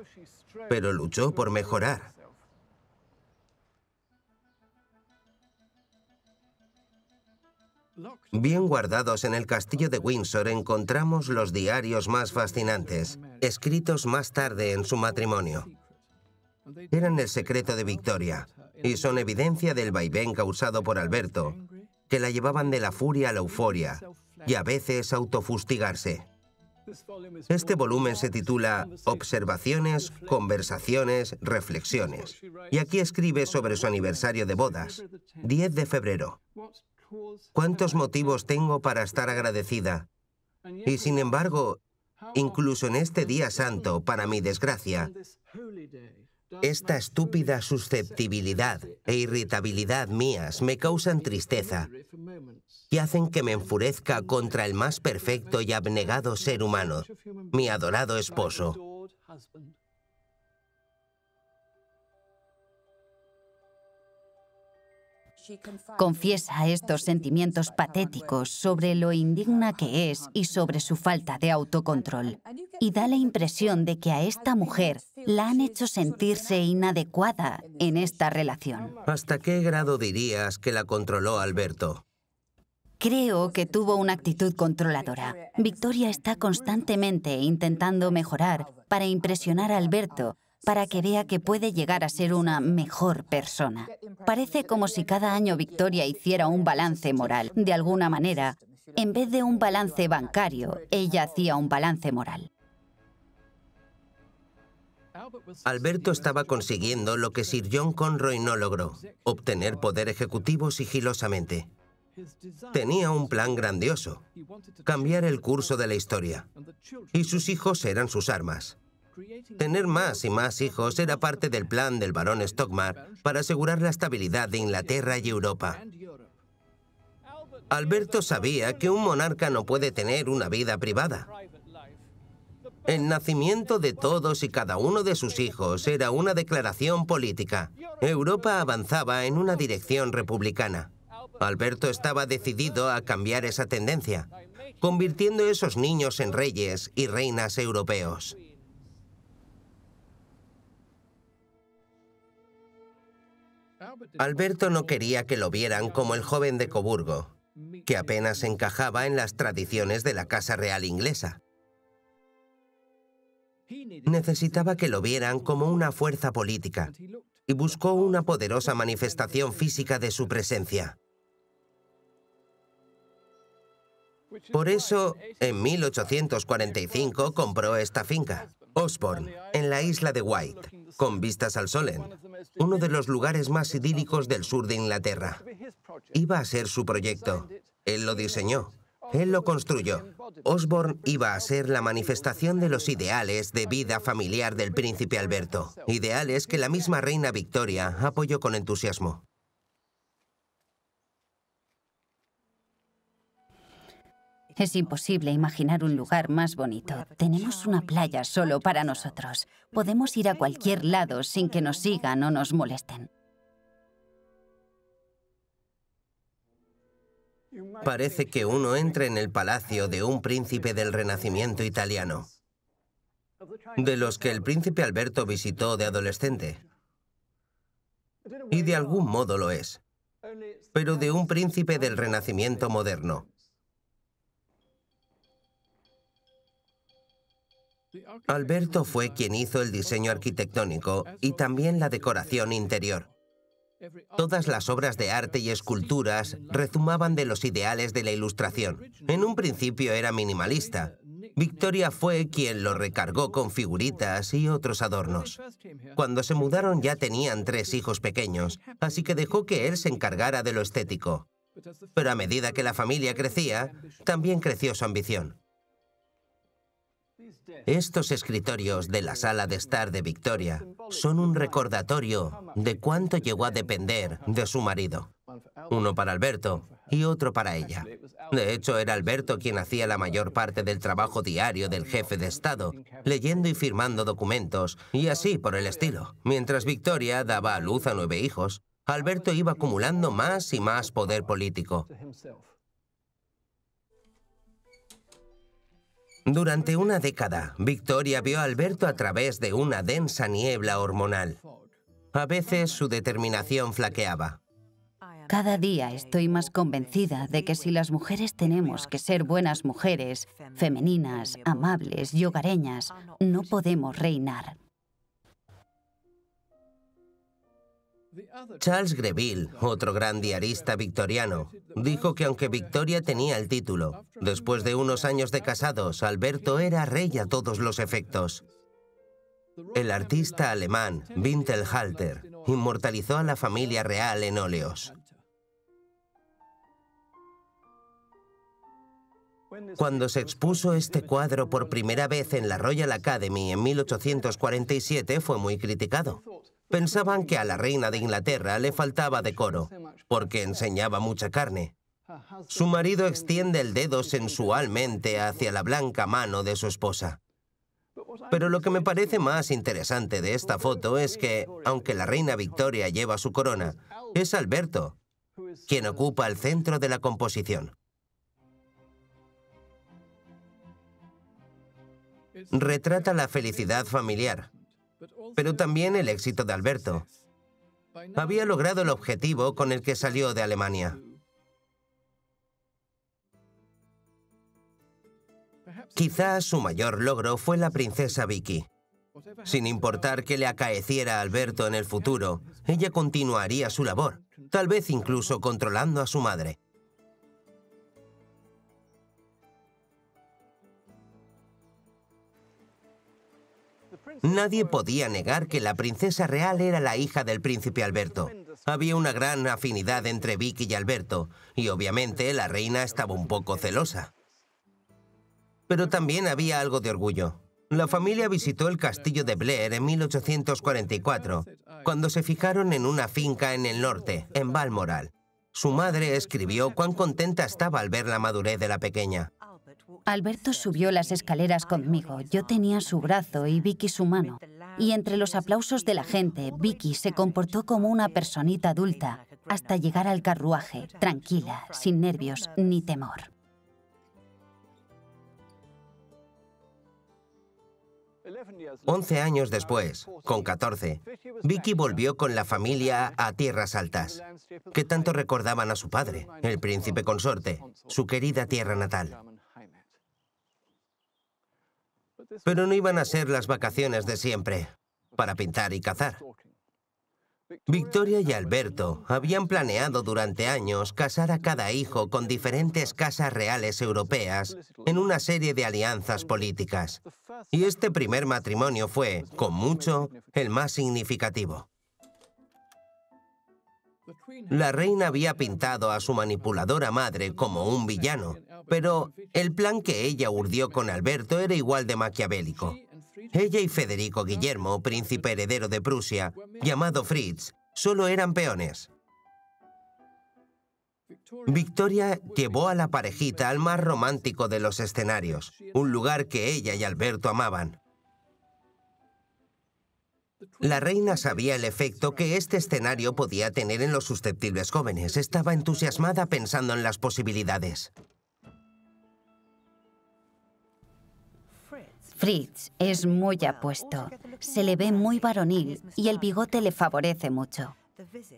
A: pero luchó por mejorar. Bien guardados en el castillo de Windsor encontramos los diarios más fascinantes, escritos más tarde en su matrimonio. Eran el secreto de Victoria y son evidencia del vaivén causado por Alberto, que la llevaban de la furia a la euforia y a veces a autofustigarse. Este volumen se titula Observaciones, Conversaciones, Reflexiones. Y aquí escribe sobre su aniversario de bodas, 10 de febrero. ¿Cuántos motivos tengo para estar agradecida? Y sin embargo, incluso en este día santo, para mi desgracia, esta estúpida susceptibilidad e irritabilidad mías me causan tristeza y hacen que me enfurezca contra el más perfecto y abnegado ser humano, mi adorado esposo.
B: Confiesa estos sentimientos patéticos sobre lo indigna que es y sobre su falta de autocontrol. Y da la impresión de que a esta mujer la han hecho sentirse inadecuada en esta relación.
A: ¿Hasta qué grado dirías que la controló Alberto?
B: Creo que tuvo una actitud controladora. Victoria está constantemente intentando mejorar para impresionar a Alberto, para que vea que puede llegar a ser una mejor persona. Parece como si cada año Victoria hiciera un balance moral. De alguna manera, en vez de un balance bancario, ella hacía un balance moral.
A: Alberto estaba consiguiendo lo que Sir John Conroy no logró, obtener poder ejecutivo sigilosamente. Tenía un plan grandioso, cambiar el curso de la historia, y sus hijos eran sus armas. Tener más y más hijos era parte del plan del barón Stockmar para asegurar la estabilidad de Inglaterra y Europa. Alberto sabía que un monarca no puede tener una vida privada. El nacimiento de todos y cada uno de sus hijos era una declaración política. Europa avanzaba en una dirección republicana. Alberto estaba decidido a cambiar esa tendencia, convirtiendo esos niños en reyes y reinas europeos. Alberto no quería que lo vieran como el joven de Coburgo, que apenas encajaba en las tradiciones de la Casa Real inglesa. Necesitaba que lo vieran como una fuerza política y buscó una poderosa manifestación física de su presencia. Por eso, en 1845 compró esta finca, Osborne, en la isla de Wight, con vistas al Solent, uno de los lugares más idílicos del sur de Inglaterra. Iba a ser su proyecto. Él lo diseñó. Él lo construyó. Osborne iba a ser la manifestación de los ideales de vida familiar del príncipe Alberto, ideales que la misma reina Victoria apoyó con entusiasmo.
B: Es imposible imaginar un lugar más bonito. Tenemos una playa solo para nosotros. Podemos ir a cualquier lado sin que nos sigan o nos molesten.
A: Parece que uno entra en el palacio de un príncipe del Renacimiento italiano, de los que el príncipe Alberto visitó de adolescente. Y de algún modo lo es, pero de un príncipe del Renacimiento moderno. Alberto fue quien hizo el diseño arquitectónico y también la decoración interior. Todas las obras de arte y esculturas rezumaban de los ideales de la Ilustración. En un principio era minimalista. Victoria fue quien lo recargó con figuritas y otros adornos. Cuando se mudaron ya tenían 3 hijos pequeños, así que dejó que él se encargara de lo estético. Pero a medida que la familia crecía, también creció su ambición. Estos escritorios de la sala de estar de Victoria son un recordatorio de cuánto llegó a depender de su marido. Uno para Alberto y otro para ella. De hecho, era Alberto quien hacía la mayor parte del trabajo diario del jefe de Estado, leyendo y firmando documentos, y así por el estilo. Mientras Victoria daba a luz a 9 hijos, Alberto iba acumulando más y más poder político. Durante una década, Victoria vio a Alberto a través de una densa niebla hormonal. A veces su determinación flaqueaba.
B: Cada día estoy más convencida de que si las mujeres tenemos que ser buenas mujeres, femeninas, amables y hogareñas, no podemos reinar.
A: Charles Greville, otro gran diarista victoriano, dijo que aunque Victoria tenía el título, después de unos años de casados, Alberto era rey a todos los efectos. El artista alemán Winterhalter inmortalizó a la familia real en óleos. Cuando se expuso este cuadro por primera vez en la Royal Academy en 1847 fue muy criticado. Pensaban que a la reina de Inglaterra le faltaba decoro, porque enseñaba mucha carne. Su marido extiende el dedo sensualmente hacia la blanca mano de su esposa. Pero lo que me parece más interesante de esta foto es que, aunque la reina Victoria lleva su corona, es Alberto quien ocupa el centro de la composición. Retrata la felicidad familiar, pero también el éxito de Alberto. Había logrado el objetivo con el que salió de Alemania. Quizás su mayor logro fue la princesa Vicky. Sin importar qué le acaeciera a Alberto en el futuro, ella continuaría su labor, tal vez incluso controlando a su madre. Nadie podía negar que la princesa real era la hija del príncipe Alberto. Había una gran afinidad entre Vicky y Alberto, y obviamente la reina estaba un poco celosa. Pero también había algo de orgullo. La familia visitó el castillo de Blair en 1844, cuando se fijaron en una finca en el norte, en Balmoral. Su madre escribió cuán contenta estaba al ver la madurez de la pequeña.
B: Alberto subió las escaleras conmigo. Yo tenía su brazo y Vicky su mano. Y entre los aplausos de la gente, Vicky se comportó como una personita adulta hasta llegar al carruaje, tranquila, sin nervios ni temor.
A: «11 años después, con 14, Vicky volvió con la familia a Tierras Altas, que tanto recordaban a su padre, el príncipe consorte, su querida tierra natal. Pero no iban a ser las vacaciones de siempre, para pintar y cazar. Victoria y Alberto habían planeado durante años casar a cada hijo con diferentes casas reales europeas en una serie de alianzas políticas. Y este primer matrimonio fue, con mucho, el más significativo. La reina había pintado a su manipuladora madre como un villano, pero el plan que ella urdió con Alberto era igual de maquiavélico. Ella y Federico Guillermo, príncipe heredero de Prusia, llamado Fritz, solo eran peones. Victoria llevó a la parejita al más romántico de los escenarios, un lugar que ella y Alberto amaban. La reina sabía el efecto que este escenario podía tener en los susceptibles jóvenes. Estaba entusiasmada pensando en las posibilidades.
B: Fritz es muy apuesto, se le ve muy varonil y el bigote le favorece mucho.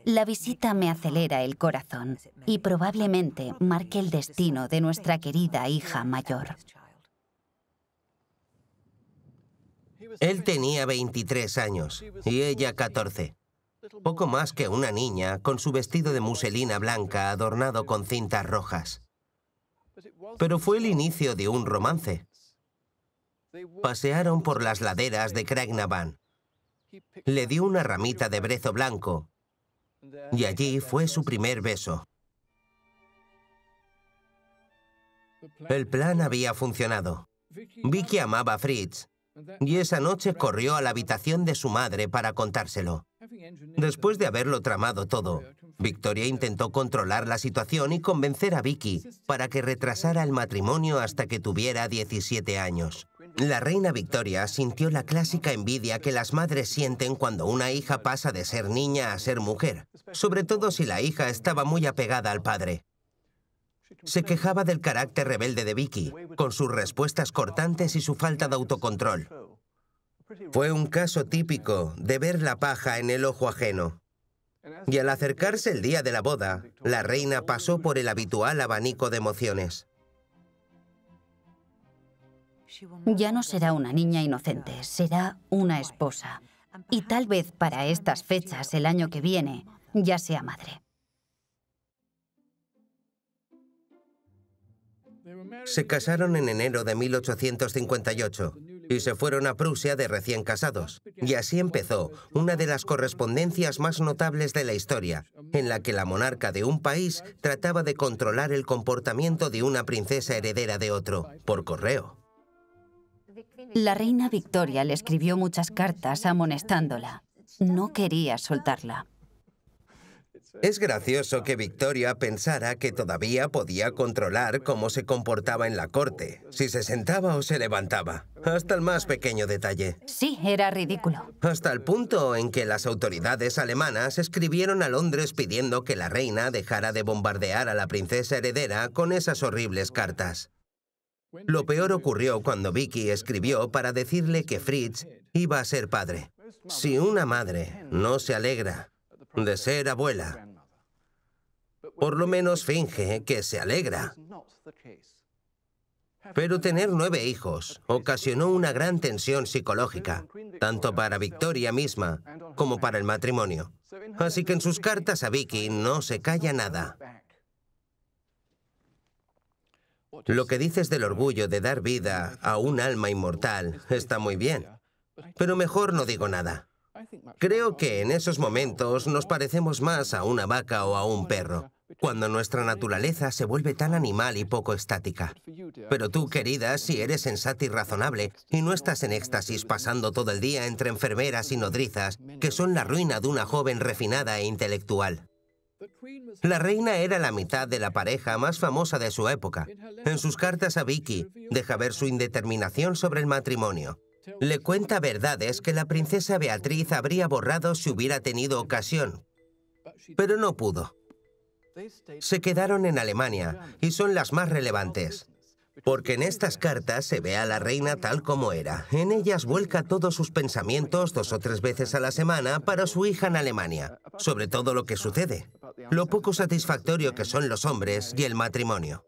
B: La visita me acelera el corazón y probablemente marque el destino de nuestra querida hija mayor.
A: Él tenía 23 años y ella 14. Poco más que una niña con su vestido de muselina blanca adornado con cintas rojas. Pero fue el inicio de un romance. Pasearon por las laderas de Craignavan. Le dio una ramita de brezo blanco y allí fue su primer beso. El plan había funcionado. Vicky amaba a Fritz y esa noche corrió a la habitación de su madre para contárselo. Después de haberlo tramado todo, Victoria intentó controlar la situación y convencer a Vicky para que retrasara el matrimonio hasta que tuviera 17 años. La reina Victoria sintió la clásica envidia que las madres sienten cuando una hija pasa de ser niña a ser mujer, sobre todo si la hija estaba muy apegada al padre. Se quejaba del carácter rebelde de Vicky, con sus respuestas cortantes y su falta de autocontrol. Fue un caso típico de ver la paja en el ojo ajeno. Y al acercarse el día de la boda, la reina pasó por el habitual abanico de emociones.
B: Ya no será una niña inocente, será una esposa. Y tal vez para estas fechas, el año que viene, ya sea madre.
A: Se casaron en enero de 1858 y se fueron a Prusia de recién casados. Y así empezó una de las correspondencias más notables de la historia, en la que la monarca de un país trataba de controlar el comportamiento de una princesa heredera de otro, por correo.
B: La reina Victoria le escribió muchas cartas amonestándola. No quería soltarla.
A: Es gracioso que Victoria pensara que todavía podía controlar cómo se comportaba en la corte, si se sentaba o se levantaba, hasta el más pequeño detalle.
B: Sí, era ridículo.
A: Hasta el punto en que las autoridades alemanas escribieron a Londres pidiendo que la reina dejara de bombardear a la princesa heredera con esas horribles cartas. Lo peor ocurrió cuando Vicky escribió para decirle que Fritz iba a ser padre. Si una madre no se alegra de ser abuela, por lo menos finge que se alegra. Pero tener 9 hijos ocasionó una gran tensión psicológica, tanto para Victoria misma como para el matrimonio. Así que en sus cartas a Vicky no se calla nada. Lo que dices del orgullo de dar vida a un alma inmortal está muy bien, pero mejor no digo nada. Creo que en esos momentos nos parecemos más a una vaca o a un perro, cuando nuestra naturaleza se vuelve tan animal y poco estática. Pero tú, querida, si eres sensata y razonable, y no estás en éxtasis pasando todo el día entre enfermeras y nodrizas, que son la ruina de una joven refinada e intelectual. La reina era la mitad de la pareja más famosa de su época. En sus cartas a Vicky, deja ver su indeterminación sobre el matrimonio. Le cuenta verdades que la princesa Beatriz habría borrado si hubiera tenido ocasión, pero no pudo. Se quedaron en Alemania y son las más relevantes, porque en estas cartas se ve a la reina tal como era. En ellas vuelca todos sus pensamientos 2 o 3 veces a la semana para su hija en Alemania, sobre todo lo que sucede, lo poco satisfactorio que son los hombres y el matrimonio.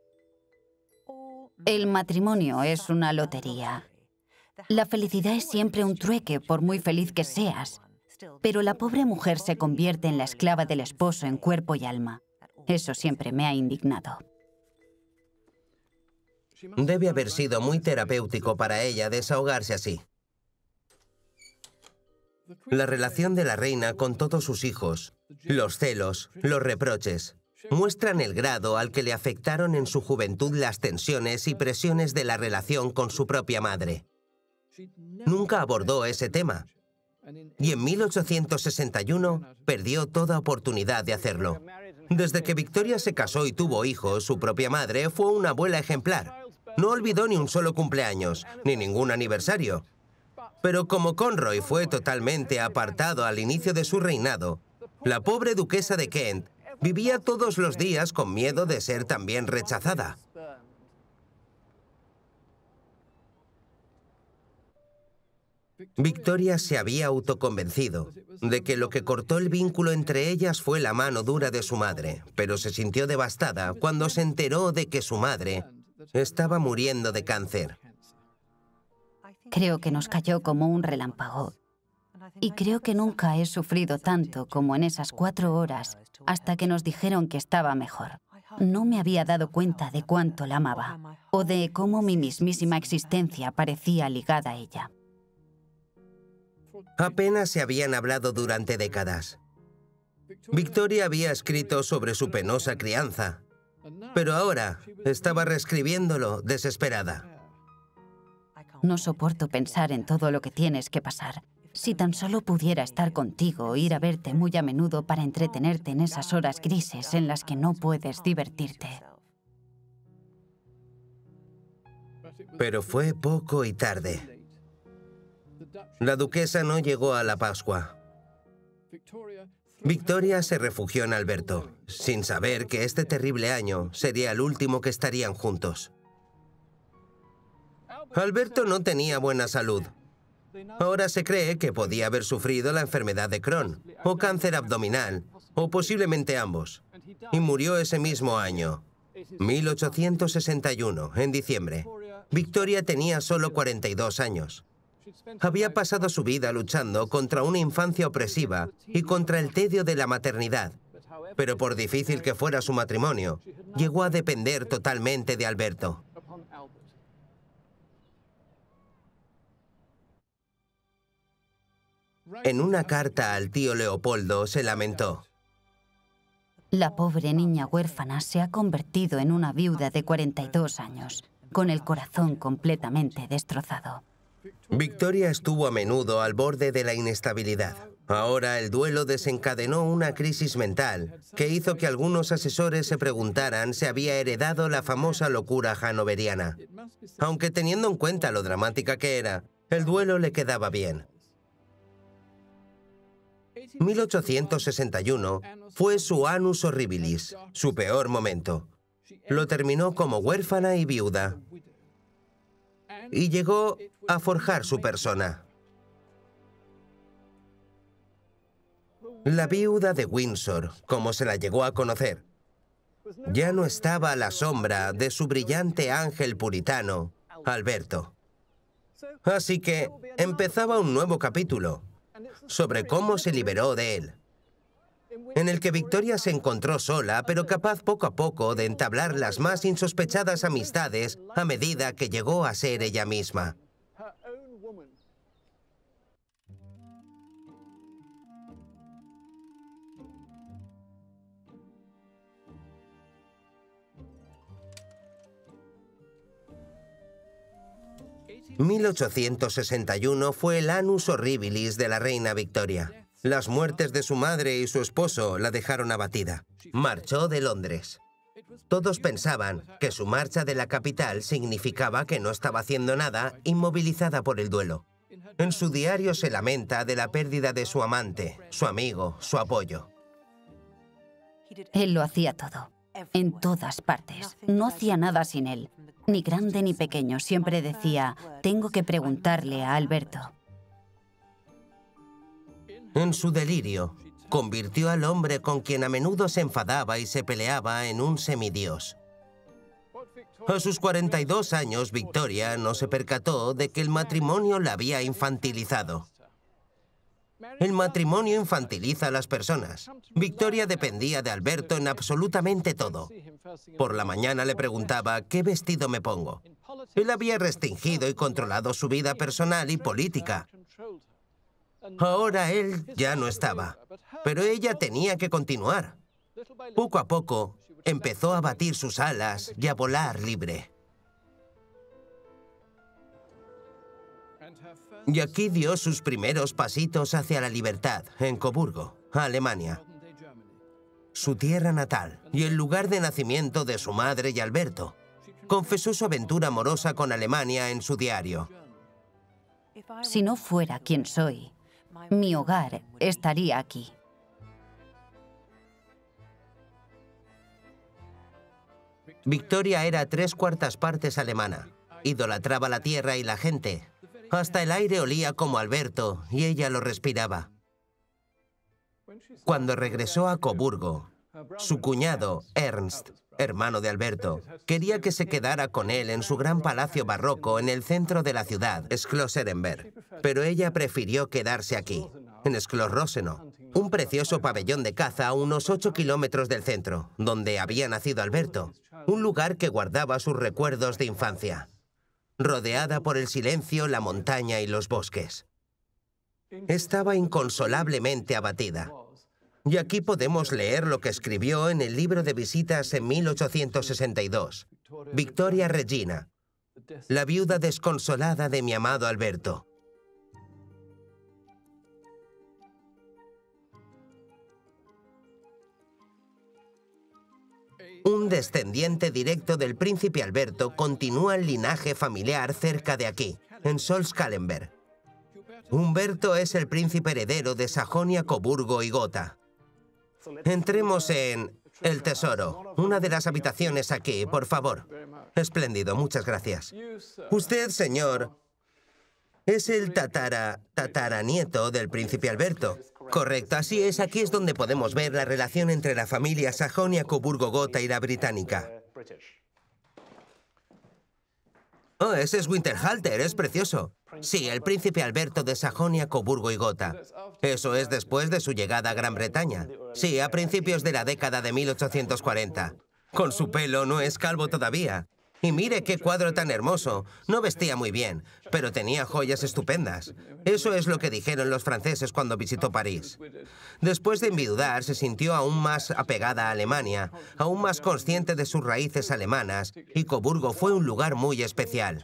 B: El matrimonio es una lotería. La felicidad es siempre un trueque, por muy feliz que seas. Pero la pobre mujer se convierte en la esclava del esposo en cuerpo y alma. Eso siempre me ha indignado.
A: Debe haber sido muy terapéutico para ella desahogarse así. La relación de la reina con todos sus hijos, los celos, los reproches, muestran el grado al que le afectaron en su juventud las tensiones y presiones de la relación con su propia madre. Nunca abordó ese tema, y en 1861 perdió toda oportunidad de hacerlo. Desde que Victoria se casó y tuvo hijos, su propia madre fue una abuela ejemplar. No olvidó ni un solo cumpleaños, ni ningún aniversario. Pero como Conroy fue totalmente apartado al inicio de su reinado, la pobre duquesa de Kent vivía todos los días con miedo de ser también rechazada. Victoria se había autoconvencido de que lo que cortó el vínculo entre ellas fue la mano dura de su madre, pero se sintió devastada cuando se enteró de que su madre estaba muriendo de cáncer.
B: Creo que nos cayó como un relámpago. Y creo que nunca he sufrido tanto como en esas 4 horas hasta que nos dijeron que estaba mejor. No me había dado cuenta de cuánto la amaba o de cómo mi mismísima existencia parecía ligada a ella.
A: Apenas se habían hablado durante décadas. Victoria había escrito sobre su penosa crianza, pero ahora estaba reescribiéndolo desesperada.
B: No soporto pensar en todo lo que tienes que pasar. Si tan solo pudiera estar contigo, ir a verte muy a menudo para entretenerte en esas horas grises en las que no puedes divertirte.
A: Pero fue poco y tarde. La duquesa no llegó a la Pascua. Victoria se refugió en Alberto, sin saber que este terrible año sería el último que estarían juntos. Alberto no tenía buena salud. Ahora se cree que podía haber sufrido la enfermedad de Crohn, o cáncer abdominal, o posiblemente ambos, y murió ese mismo año, 1861, en diciembre. Victoria tenía solo 42 años. Había pasado su vida luchando contra una infancia opresiva y contra el tedio de la maternidad, pero por difícil que fuera su matrimonio, llegó a depender totalmente de Alberto. En una carta al tío Leopoldo se lamentó:
B: La pobre niña huérfana se ha convertido en una viuda de 42 años, con el corazón completamente destrozado.
A: Victoria estuvo a menudo al borde de la inestabilidad. Ahora el duelo desencadenó una crisis mental que hizo que algunos asesores se preguntaran si había heredado la famosa locura hanoveriana. Aunque teniendo en cuenta lo dramática que era, el duelo le quedaba bien. 1861 fue su annus horribilis, su peor momento. Lo terminó como huérfana y viuda. Y llegó a forjar su persona. La viuda de Windsor, como se la llegó a conocer, ya no estaba a la sombra de su brillante ángel puritano, Alberto. Así que empezaba un nuevo capítulo sobre cómo se liberó de él, en el que Victoria se encontró sola, pero capaz poco a poco de entablar las más insospechadas amistades a medida que llegó a ser ella misma. ...1861 fue el annus horribilis de la reina Victoria. Las muertes de su madre y su esposo la dejaron abatida. Marchó de Londres. Todos pensaban que su marcha de la capital significaba que no estaba haciendo nada, inmovilizada por el duelo. En su diario se lamenta de la pérdida de su amante, su amigo, su apoyo.
B: Él lo hacía todo, en todas partes. No hacía nada sin él. Ni grande ni pequeño. Siempre decía, tengo que preguntarle a Alberto.
A: En su delirio, convirtió al hombre con quien a menudo se enfadaba y se peleaba en un semidios. A sus 42 años, Victoria no se percató de que el matrimonio la había infantilizado. El matrimonio infantiliza a las personas. Victoria dependía de Alberto en absolutamente todo. Por la mañana le preguntaba ¿qué vestido me pongo? Él había restringido y controlado su vida personal y política. Ahora él ya no estaba, pero ella tenía que continuar. Poco a poco, empezó a batir sus alas y a volar libre. Y aquí dio sus primeros pasitos hacia la libertad, en Coburgo, Alemania, su tierra natal y el lugar de nacimiento de su madre y Alberto. Confesó su aventura amorosa con Alemania en su diario.
B: Si no fuera quien soy, mi hogar estaría aquí.
A: Victoria era 3/4 partes alemana. Idolatraba la tierra y la gente. Hasta el aire olía como Alberto y ella lo respiraba. Cuando regresó a Coburgo, su cuñado, Ernst, hermano de Alberto, quería que se quedara con él en su gran palacio barroco en el centro de la ciudad, Schloss-Ehrenberg. Pero ella prefirió quedarse aquí, en Schloss-Rosenau, un precioso pabellón de caza a unos 8 kilómetros del centro, donde había nacido Alberto, un lugar que guardaba sus recuerdos de infancia, rodeada por el silencio, la montaña y los bosques. Estaba inconsolablemente abatida. Y aquí podemos leer lo que escribió en el libro de visitas en 1862. Victoria Regina, la viuda desconsolada de mi amado Alberto. Un descendiente directo del príncipe Alberto continúa el linaje familiar cerca de aquí, en Solms-Kallenberg. Humberto es el príncipe heredero de Sajonia, Coburgo y Gotha. Entremos en el tesoro, una de las habitaciones aquí, por favor. Espléndido, muchas gracias. Usted, señor, es el tataranieto del príncipe Alberto. Correcto, así es. Aquí es donde podemos ver la relación entre la familia Sajonia, Coburgo, Gotha y la británica. Oh, ese es Winterhalter, es precioso. Sí, el príncipe Alberto de Sajonia, Coburgo y Gotha. Eso es después de su llegada a Gran Bretaña. Sí, a principios de la década de 1840. Con su pelo, no es calvo todavía. Y mire qué cuadro tan hermoso. No vestía muy bien, pero tenía joyas estupendas. Eso es lo que dijeron los franceses cuando visitó París. Después de enviudar, se sintió aún más apegada a Alemania, aún más consciente de sus raíces alemanas, y Coburgo fue un lugar muy especial.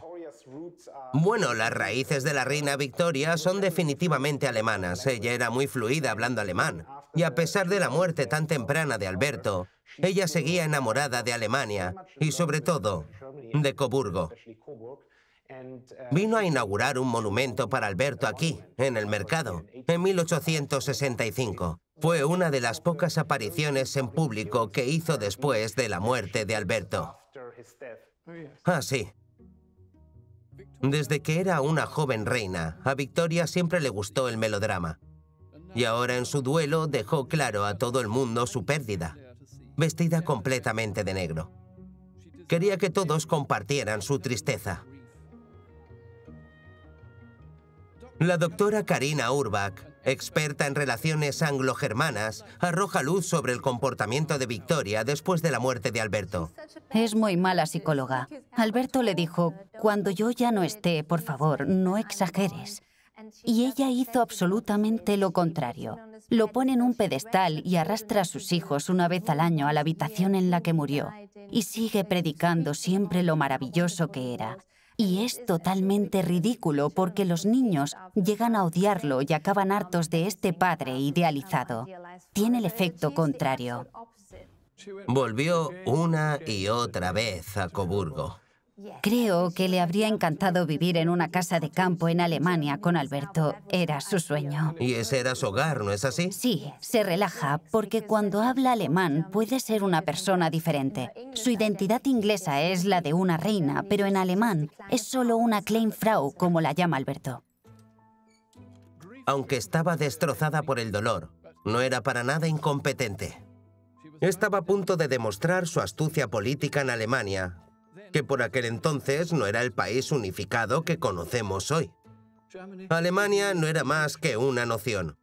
A: Bueno, las raíces de la reina Victoria son definitivamente alemanas. Ella era muy fluida hablando alemán. Y a pesar de la muerte tan temprana de Alberto, ella seguía enamorada de Alemania y, sobre todo, de Coburgo. Vino a inaugurar un monumento para Alberto aquí, en el mercado, en 1865. Fue una de las pocas apariciones en público que hizo después de la muerte de Alberto. Ah, sí. Desde que era una joven reina, a Victoria siempre le gustó el melodrama. Y ahora en su duelo dejó claro a todo el mundo su pérdida, vestida completamente de negro. Quería que todos compartieran su tristeza. La doctora Carina Urbach, experta en relaciones anglo-germanas, arroja luz sobre el comportamiento de Victoria después de la muerte de Alberto.
B: Es muy mala psicóloga. Alberto le dijo, cuando yo ya no esté, por favor, no exageres. Y ella hizo absolutamente lo contrario. Lo pone en un pedestal y arrastra a sus hijos una vez al año a la habitación en la que murió. Y sigue predicando siempre lo maravilloso que era. Y es totalmente ridículo porque los niños llegan a odiarlo y acaban hartos de este padre idealizado. Tiene el efecto contrario.
A: Volvió una y otra vez a Coburgo.
B: Creo que le habría encantado vivir en una casa de campo en Alemania con Alberto. Era su sueño.
A: Y ese era su hogar, ¿no es así?
B: Sí, se relaja porque cuando habla alemán puede ser una persona diferente. Su identidad inglesa es la de una reina, pero en alemán es solo una kleine Frau, como la llama Alberto.
A: Aunque estaba destrozada por el dolor, no era para nada incompetente. Estaba a punto de demostrar su astucia política en Alemania, que por aquel entonces no era el país unificado que conocemos hoy. Alemania no era más que una noción.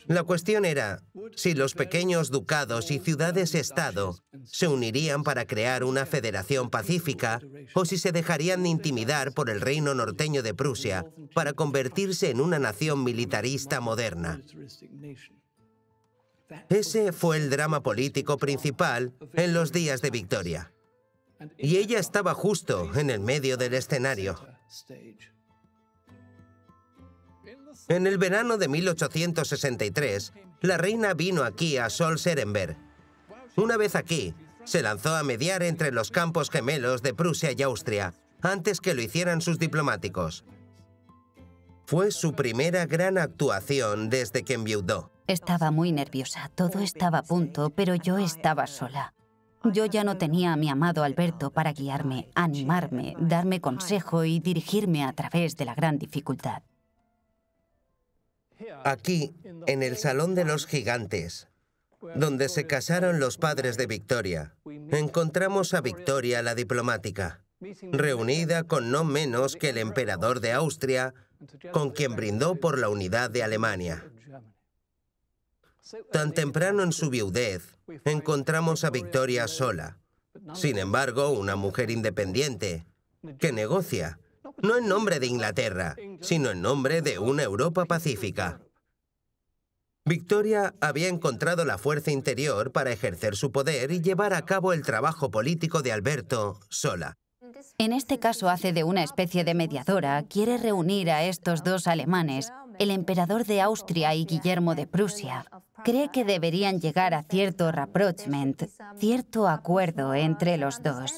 A: La cuestión era si los pequeños ducados y ciudades-estado se unirían para crear una federación pacífica o si se dejarían de intimidar por el reino norteño de Prusia para convertirse en una nación militarista moderna. Ese fue el drama político principal en los días de Victoria. Y ella estaba justo en el medio del escenario. En el verano de 1863, la reina vino aquí a Solms-Ehrenberg. Una vez aquí, se lanzó a mediar entre los campos gemelos de Prusia y Austria, antes que lo hicieran sus diplomáticos. Fue su primera gran actuación desde que enviudó.
B: Estaba muy nerviosa, todo estaba a punto, pero yo estaba sola. Yo ya no tenía a mi amado Alberto para guiarme, animarme, darme consejo y dirigirme a través de la gran dificultad.
A: Aquí, en el Salón de los Gigantes, donde se casaron los padres de Victoria, encontramos a Victoria la diplomática, reunida con no menos que el emperador de Austria, con quien brindó por la unidad de Alemania. Tan temprano en su viudez, encontramos a Victoria sola. Sin embargo, una mujer independiente, que negocia, no en nombre de Inglaterra, sino en nombre de una Europa pacífica. Victoria había encontrado la fuerza interior para ejercer su poder y llevar a cabo el trabajo político de Alberto sola.
B: En este caso hace de una especie de mediadora, quiere reunir a estos dos alemanes, el emperador de Austria y Guillermo de Prusia. Cree que deberían llegar a cierto rapprochement, cierto acuerdo entre los dos.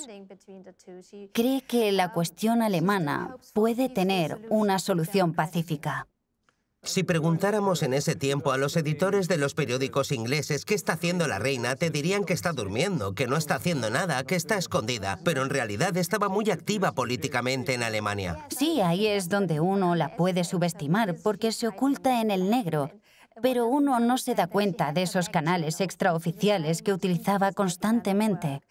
B: Cree que la cuestión alemana puede tener una solución pacífica.
A: Si preguntáramos en ese tiempo a los editores de los periódicos ingleses qué está haciendo la reina, te dirían que está durmiendo, que no está haciendo nada, que está escondida, pero en realidad estaba muy activa políticamente en Alemania.
B: Sí, ahí es donde uno la puede subestimar, porque se oculta en el negro, pero uno no se da cuenta de esos canales extraoficiales que utilizaba constantemente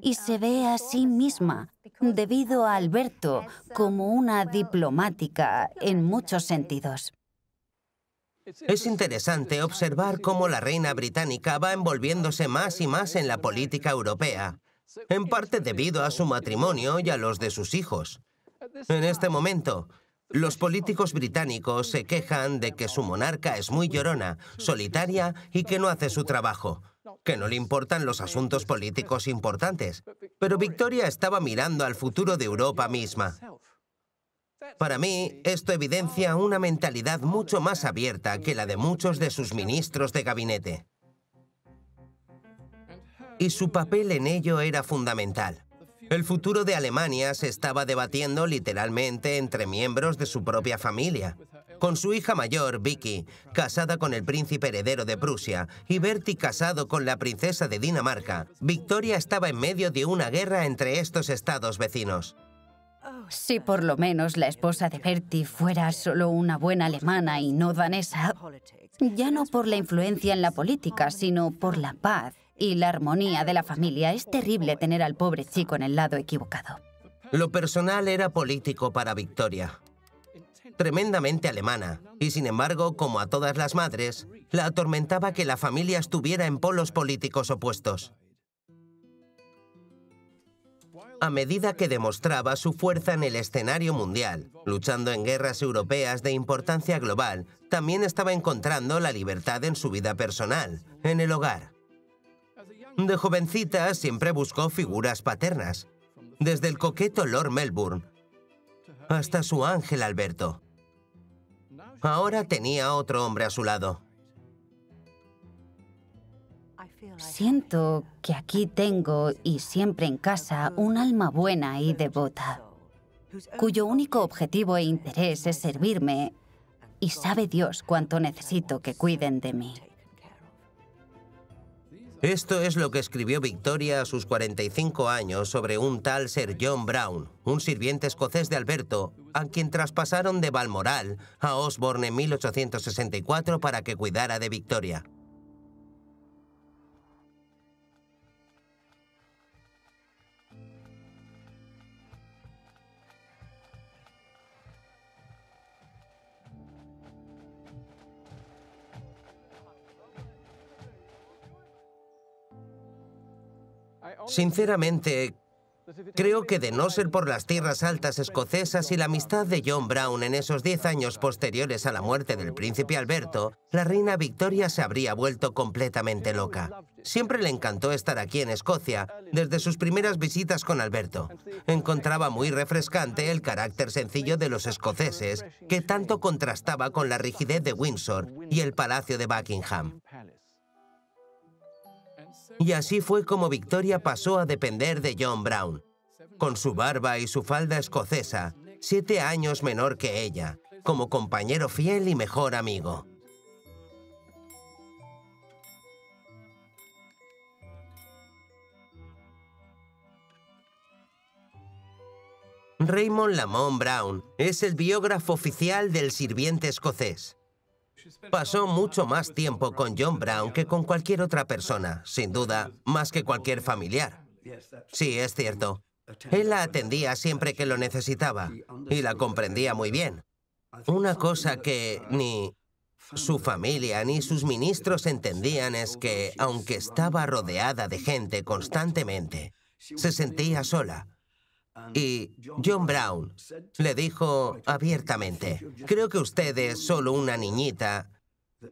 B: y se ve a sí misma, debido a Alberto, como una diplomática en muchos sentidos.
A: Es interesante observar cómo la reina británica va envolviéndose más y más en la política europea, en parte debido a su matrimonio y a los de sus hijos. En este momento, los políticos británicos se quejan de que su monarca es muy llorona, solitaria y que no hace su trabajo, que no le importan los asuntos políticos importantes. Pero Victoria estaba mirando al futuro de Europa misma. Para mí, esto evidencia una mentalidad mucho más abierta que la de muchos de sus ministros de gabinete. Y su papel en ello era fundamental. El futuro de Alemania se estaba debatiendo literalmente entre miembros de su propia familia. Con su hija mayor, Vicky, casada con el príncipe heredero de Prusia, y Bertie casado con la princesa de Dinamarca, Victoria estaba en medio de una guerra entre estos estados vecinos.
B: Si por lo menos la esposa de Bertie fuera solo una buena alemana y no danesa, ya no por la influencia en la política, sino por la paz y la armonía de la familia, es terrible tener al pobre chico en el lado equivocado.
A: Lo personal era político para Victoria. Tremendamente alemana, y sin embargo, como a todas las madres, la atormentaba que la familia estuviera en polos políticos opuestos. A medida que demostraba su fuerza en el escenario mundial, luchando en guerras europeas de importancia global, también estaba encontrando la libertad en su vida personal, en el hogar. De jovencita siempre buscó figuras paternas, desde el coqueto Lord Melbourne hasta su ángel Alberto. Ahora tenía otro hombre a su lado.
B: Siento que aquí tengo, y siempre en casa, un alma buena y devota, cuyo único objetivo e interés es servirme, y sabe Dios cuánto necesito que cuiden de mí.
A: Esto es lo que escribió Victoria a sus 45 años sobre un tal Sir John Brown, un sirviente escocés de Alberto, a quien traspasaron de Balmoral a Osborne en 1864 para que cuidara de Victoria. Sinceramente, creo que de no ser por las tierras altas escocesas y la amistad de John Brown en esos 10 años posteriores a la muerte del príncipe Alberto, la reina Victoria se habría vuelto completamente loca. Siempre le encantó estar aquí en Escocia, desde sus primeras visitas con Alberto. Encontraba muy refrescante el carácter sencillo de los escoceses, que tanto contrastaba con la rigidez de Windsor y el Palacio de Buckingham. Y así fue como Victoria pasó a depender de John Brown. Con su barba y su falda escocesa, 7 años menor que ella, como compañero fiel y mejor amigo. Raymond Lamont Brown es el biógrafo oficial del sirviente escocés. Pasó mucho más tiempo con John Brown que con cualquier otra persona, sin duda, más que cualquier familiar. Sí, es cierto. Él la atendía siempre que lo necesitaba y la comprendía muy bien. Una cosa que ni su familia ni sus ministros entendían es que, aunque estaba rodeada de gente constantemente, se sentía sola. Y John Brown le dijo abiertamente: creo que usted es solo una niñita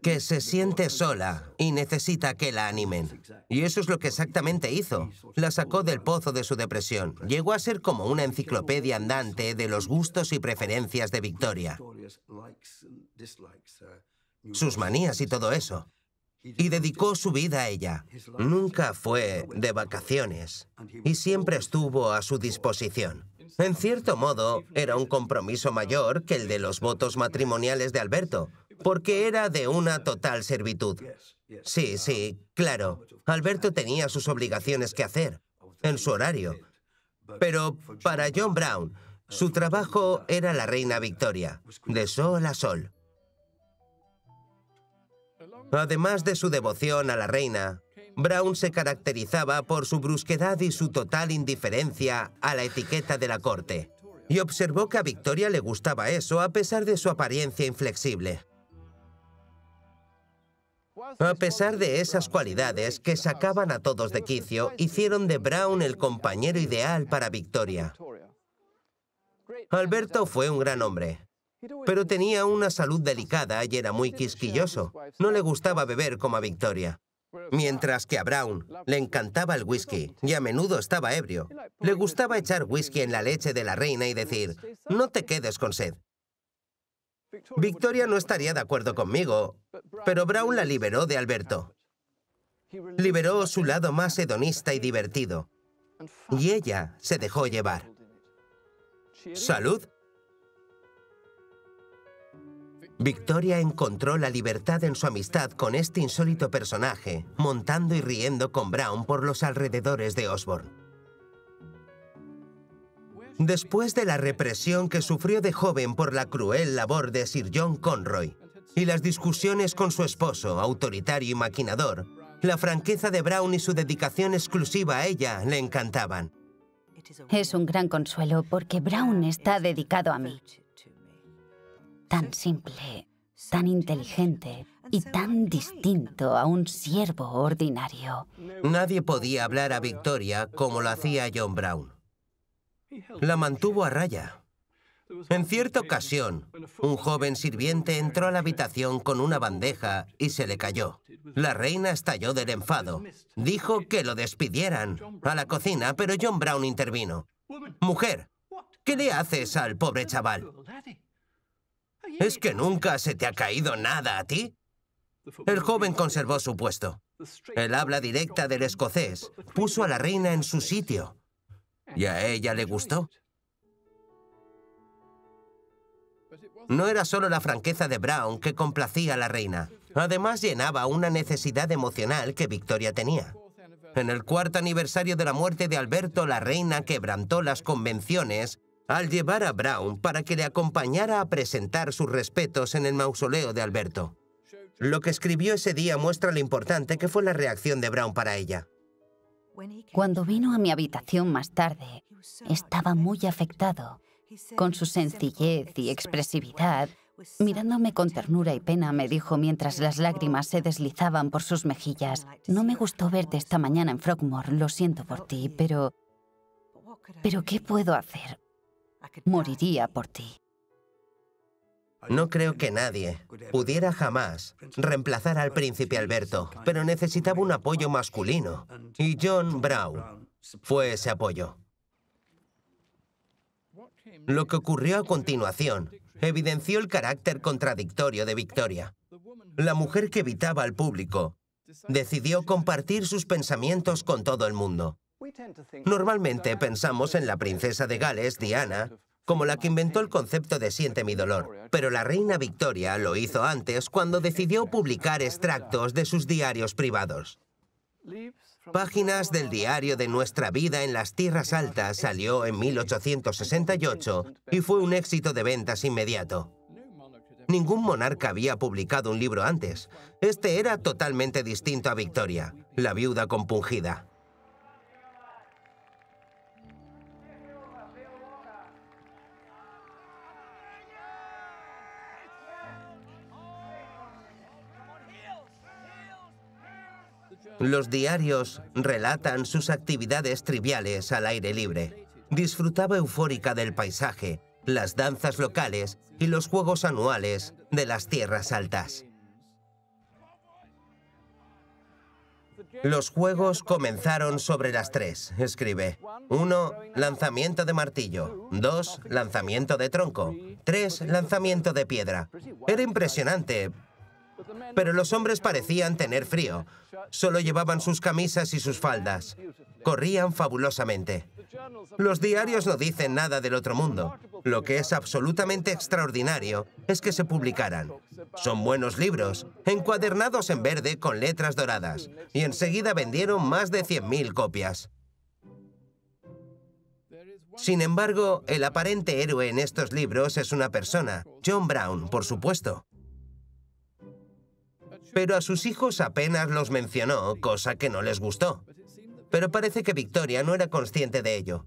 A: que se siente sola y necesita que la animen. Y eso es lo que exactamente hizo. La sacó del pozo de su depresión. Llegó a ser como una enciclopedia andante de los gustos y preferencias de Victoria, sus manías y todo eso. Y dedicó su vida a ella. Nunca fue de vacaciones y siempre estuvo a su disposición. En cierto modo, era un compromiso mayor que el de los votos matrimoniales de Alberto, porque era de una total servitud. Sí, sí, claro. Alberto tenía sus obligaciones que hacer, en su horario. Pero para John Brown, su trabajo era la reina Victoria, de sol a sol. Además de su devoción a la reina, Brown se caracterizaba por su brusquedad y su total indiferencia a la etiqueta de la corte. Y observó que a Victoria le gustaba eso a pesar de su apariencia inflexible. A pesar de esas cualidades que sacaban a todos de quicio, hicieron de Brown el compañero ideal para Victoria. Alberto fue un gran hombre, pero tenía una salud delicada y era muy quisquilloso. No le gustaba beber como a Victoria. Mientras que a Brown le encantaba el whisky y a menudo estaba ebrio. Le gustaba echar whisky en la leche de la reina y decir: no te quedes con sed. Victoria no estaría de acuerdo conmigo, pero Brown la liberó de Alberto. Liberó su lado más hedonista y divertido. Y ella se dejó llevar. ¿Salud? Victoria encontró la libertad en su amistad con este insólito personaje, montando y riendo con Brown por los alrededores de Osborne. Después de la represión que sufrió de joven por la cruel labor de Sir John Conroy y las discusiones con su esposo, autoritario y maquinador, la franqueza de Brown y su dedicación exclusiva a ella le encantaban.
B: Es un gran consuelo porque Brown está dedicado a mí. Tan simple, tan inteligente y tan distinto a un siervo ordinario.
A: Nadie podía hablar a Victoria como lo hacía John Brown. La mantuvo a raya. En cierta ocasión, un joven sirviente entró a la habitación con una bandeja y se le cayó. La reina estalló del enfado. Dijo que lo despidieran a la cocina, pero John Brown intervino. «Mujer, ¿qué le haces al pobre chaval? ¿Es que nunca se te ha caído nada a ti?» El joven conservó su puesto. El habla directa del escocés puso a la reina en su sitio. Y a ella le gustó. No era solo la franqueza de Brown que complacía a la reina. Además, llenaba una necesidad emocional que Victoria tenía. En el 4º aniversario de la muerte de Alberto, la reina quebrantó las convenciones al llevar a Brown para que le acompañara a presentar sus respetos en el mausoleo de Alberto. Lo que escribió ese día muestra lo importante que fue la reacción de Brown para ella.
B: Cuando vino a mi habitación más tarde, estaba muy afectado. Con su sencillez y expresividad, mirándome con ternura y pena, me dijo mientras las lágrimas se deslizaban por sus mejillas: «No me gustó verte esta mañana en Frogmore, lo siento por ti, pero ¿qué puedo hacer? Moriría por ti».
A: No creo que nadie pudiera jamás reemplazar al príncipe Alberto, pero necesitaba un apoyo masculino, y John Brown fue ese apoyo. Lo que ocurrió a continuación evidenció el carácter contradictorio de Victoria. La mujer que evitaba al público decidió compartir sus pensamientos con todo el mundo. Normalmente pensamos en la princesa de Gales, Diana, como la que inventó el concepto de siente mi dolor. Pero la reina Victoria lo hizo antes cuando decidió publicar extractos de sus diarios privados. Páginas del diario de nuestra vida en las Tierras Altas salió en 1868 y fue un éxito de ventas inmediato. Ningún monarca había publicado un libro antes. Este era totalmente distinto a Victoria, la viuda compungida. Los diarios relatan sus actividades triviales al aire libre. Disfrutaba eufórica del paisaje, las danzas locales y los juegos anuales de las Tierras Altas. Los juegos comenzaron sobre las 3, escribe. 1, lanzamiento de martillo. 2, lanzamiento de tronco. 3, lanzamiento de piedra. Era impresionante, pero los hombres parecían tener frío. Solo llevaban sus camisas y sus faldas. Corrían fabulosamente. Los diarios no dicen nada del otro mundo. Lo que es absolutamente extraordinario es que se publicaran. Son buenos libros, encuadernados en verde con letras doradas, y enseguida vendieron más de 100.000 copias. Sin embargo, el aparente héroe en estos libros es una persona, John Brown, por supuesto. Pero a sus hijos apenas los mencionó, cosa que no les gustó. Pero parece que Victoria no era consciente de ello.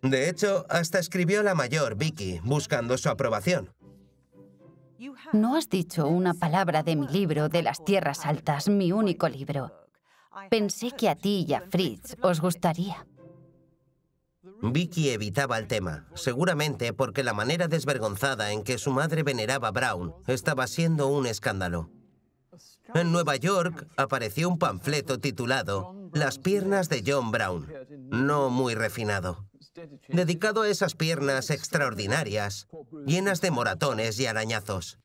A: De hecho, hasta escribió a la mayor, Vicky, buscando su aprobación.
B: No has dicho una palabra de mi libro de las Tierras Altas, mi único libro. Pensé que a ti y a Fritz os gustaría.
A: Vicky evitaba el tema, seguramente porque la manera desvergonzada en que su madre veneraba a Brown estaba siendo un escándalo. En Nueva York apareció un panfleto titulado Las piernas de John Brown, no muy refinado, dedicado a esas piernas extraordinarias, llenas de moratones y arañazos.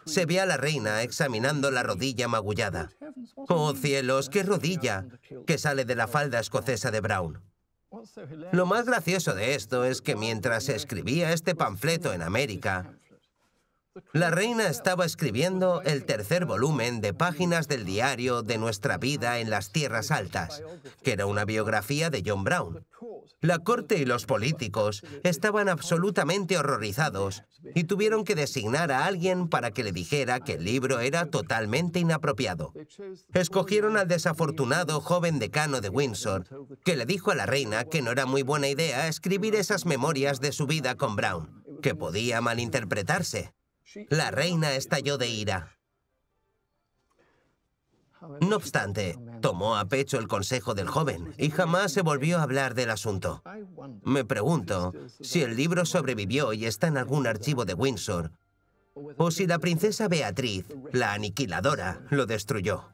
A: Se ve a la reina examinando la rodilla magullada. ¡Oh, cielos, qué rodilla!, que sale de la falda escocesa de Brown. Lo más gracioso de esto es que mientras se escribía este panfleto en América, la reina estaba escribiendo el tercer volumen de páginas del diario de nuestra vida en las Tierras Altas, que era una biografía de John Brown. La corte y los políticos estaban absolutamente horrorizados y tuvieron que designar a alguien para que le dijera que el libro era totalmente inapropiado. Escogieron al desafortunado joven decano de Windsor, que le dijo a la reina que no era muy buena idea escribir esas memorias de su vida con Brown, que podía malinterpretarse. La reina estalló de ira. No obstante, tomó a pecho el consejo del joven y jamás se volvió a hablar del asunto. Me pregunto si el libro sobrevivió y está en algún archivo de Windsor, o si la princesa Beatriz, la aniquiladora, lo destruyó.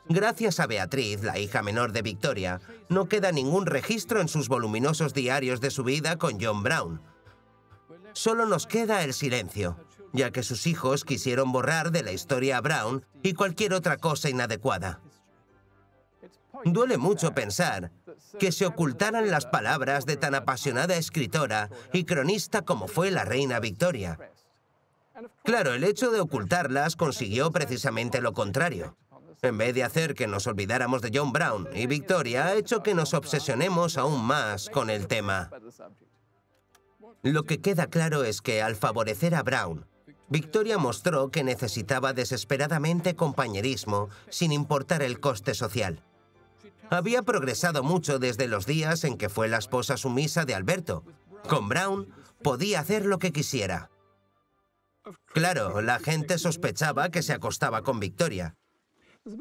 A: Gracias a Beatriz, la hija menor de Victoria, no queda ningún registro en sus voluminosos diarios de su vida con John Brown. Solo nos queda el silencio, ya que sus hijos quisieron borrar de la historia a Brown y cualquier otra cosa inadecuada. Duele mucho pensar que se ocultaran las palabras de tan apasionada escritora y cronista como fue la reina Victoria. Claro, el hecho de ocultarlas consiguió precisamente lo contrario. En vez de hacer que nos olvidáramos de John Brown y Victoria, ha hecho que nos obsesionemos aún más con el tema. Lo que queda claro es que, al favorecer a Brown, Victoria mostró que necesitaba desesperadamente compañerismo sin importar el coste social. Había progresado mucho desde los días en que fue la esposa sumisa de Alberto. Con Brown podía hacer lo que quisiera. Claro, la gente sospechaba que se acostaba con Victoria.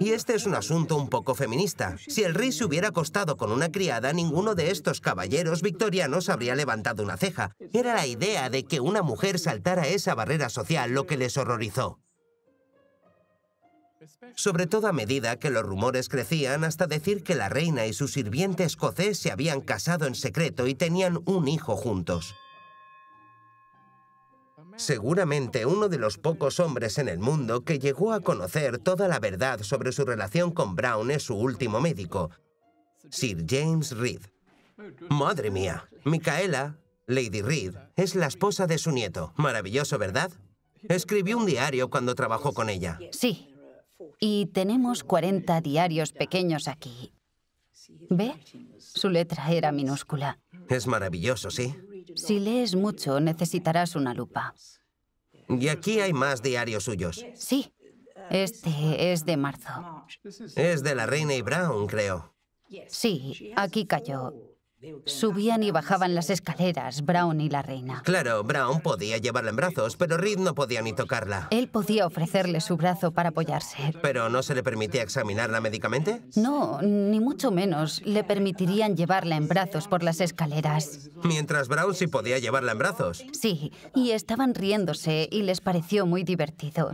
A: Y este es un asunto un poco feminista. Si el rey se hubiera acostado con una criada, ninguno de estos caballeros victorianos habría levantado una ceja. Era la idea de que una mujer saltara esa barrera social lo que les horrorizó. Sobre todo a medida que los rumores crecían hasta decir que la reina y su sirviente escocés se habían casado en secreto y tenían un hijo juntos. Seguramente uno de los pocos hombres en el mundo que llegó a conocer toda la verdad sobre su relación con Brown es su último médico, Sir James Reed. Madre mía, Micaela, Lady Reed, es la esposa de su nieto. Maravilloso, ¿verdad? Escribió un diario cuando trabajó con ella.
B: Sí. Y tenemos 40 diarios pequeños aquí. ¿Ve? Su letra era minúscula.
A: Es maravilloso, ¿sí?
B: Si lees mucho, necesitarás una lupa.
A: Y aquí hay más diarios suyos.
B: Sí. Este es de marzo.
A: Es de la reina y Brown, creo.
B: Sí, aquí cayó. Subían y bajaban las escaleras, Brown y la reina.
A: Claro, Brown podía llevarla en brazos, pero Reed no podía ni tocarla.
B: Él podía ofrecerle su brazo para apoyarse.
A: ¿Pero no se le permitía examinarla médicamente?
B: No, ni mucho menos. Le permitirían llevarla en brazos por las escaleras.
A: Mientras Brown sí podía llevarla en brazos.
B: Sí, y estaban riéndose y les pareció muy divertido.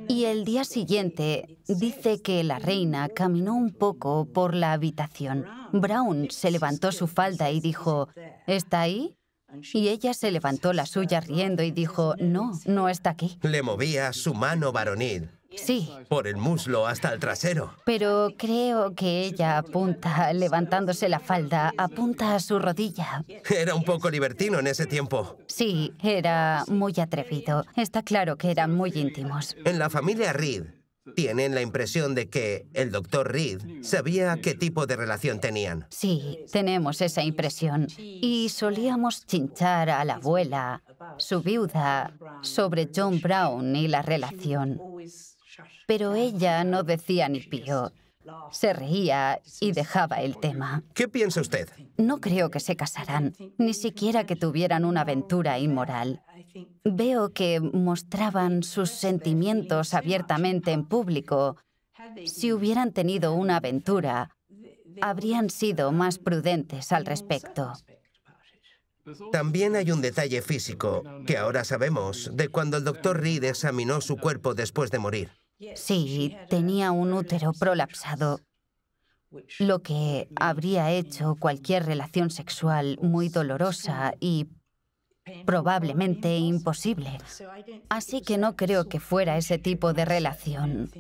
B: Y el día siguiente dice que la reina caminó un poco por la habitación. Brown se levantó su falda y dijo, ¿está ahí? Y ella se levantó la suya riendo y dijo, no, no está aquí.
A: Le movía su mano varonil.
B: Sí.
A: Por el muslo hasta el trasero.
B: Pero creo que ella apunta, levantándose la falda, apunta a su rodilla.
A: Era un poco libertino en ese tiempo.
B: Sí, era muy atrevido. Está claro que eran muy íntimos.
A: En la familia Reed tienen la impresión de que el doctor Reed sabía qué tipo de relación tenían.
B: Sí, tenemos esa impresión. Y solíamos chinchar a la abuela, su viuda, sobre John Brown y la relación. Pero ella no decía ni pío. Se reía y dejaba el tema.
A: ¿Qué piensa usted?
B: No creo que se casaran, ni siquiera que tuvieran una aventura inmoral. Veo que mostraban sus sentimientos abiertamente en público. Si hubieran tenido una aventura, habrían sido más prudentes al respecto.
A: También hay un detalle físico que ahora sabemos de cuando el doctor Reed examinó su cuerpo después de morir.
B: Sí, tenía un útero prolapsado, lo que habría hecho cualquier relación sexual muy dolorosa y probablemente imposible. Así que no creo que fuera ese tipo de relación.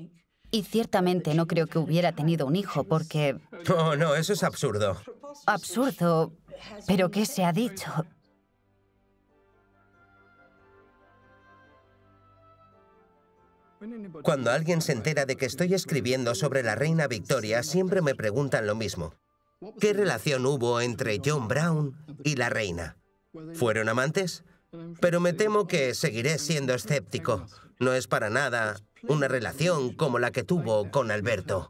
B: Y ciertamente no creo que hubiera tenido un hijo porque...
A: Oh, no, eso es absurdo.
B: Absurdo, pero ¿qué se ha dicho?
A: Cuando alguien se entera de que estoy escribiendo sobre la reina Victoria, siempre me preguntan lo mismo. ¿Qué relación hubo entre John Brown y la reina? ¿Fueron amantes? Pero me temo que seguiré siendo escéptico. No es para nada una relación como la que tuvo con Alberto.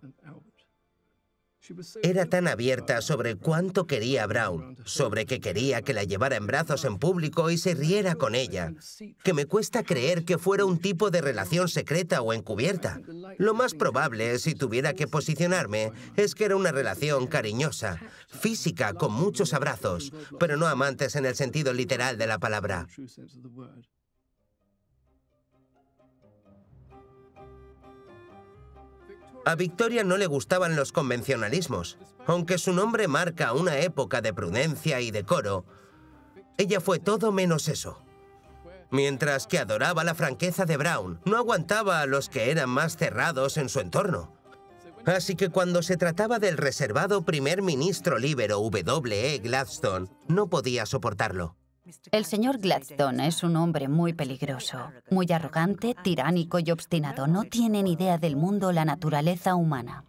A: Era tan abierta sobre cuánto quería a Brown, sobre que quería que la llevara en brazos en público y se riera con ella, que me cuesta creer que fuera un tipo de relación secreta o encubierta. Lo más probable, si tuviera que posicionarme, es que era una relación cariñosa, física, con muchos abrazos, pero no amantes en el sentido literal de la palabra. A Victoria no le gustaban los convencionalismos. Aunque su nombre marca una época de prudencia y decoro, ella fue todo menos eso. Mientras que adoraba la franqueza de Brown, no aguantaba a los que eran más cerrados en su entorno. Así que cuando se trataba del reservado primer ministro líbero W.E. Gladstone, no podía soportarlo.
B: El señor Gladstone es un hombre muy peligroso, muy arrogante, tiránico y obstinado. No tiene ni idea del mundo o la naturaleza humana.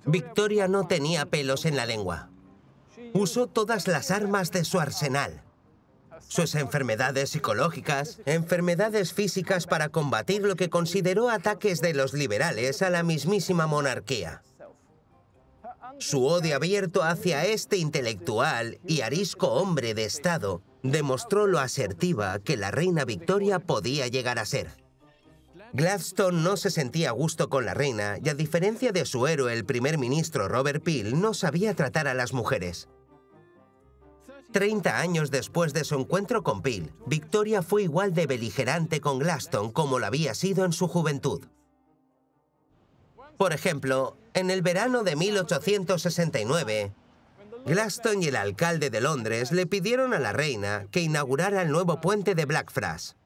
A: Victoria no tenía pelos en la lengua. Usó todas las armas de su arsenal. Sus enfermedades psicológicas, enfermedades físicas para combatir lo que consideró ataques de los liberales a la mismísima monarquía. Su odio abierto hacia este intelectual y arisco hombre de Estado demostró lo asertiva que la reina Victoria podía llegar a ser. Gladstone no se sentía a gusto con la reina y, a diferencia de su héroe, el primer ministro Robert Peel, no sabía tratar a las mujeres. 30 años después de su encuentro con Peel, Victoria fue igual de beligerante con Gladstone como lo había sido en su juventud. Por ejemplo, en el verano de 1869, Gladstone y el alcalde de Londres le pidieron a la reina que inaugurara el nuevo puente de Blackfriars.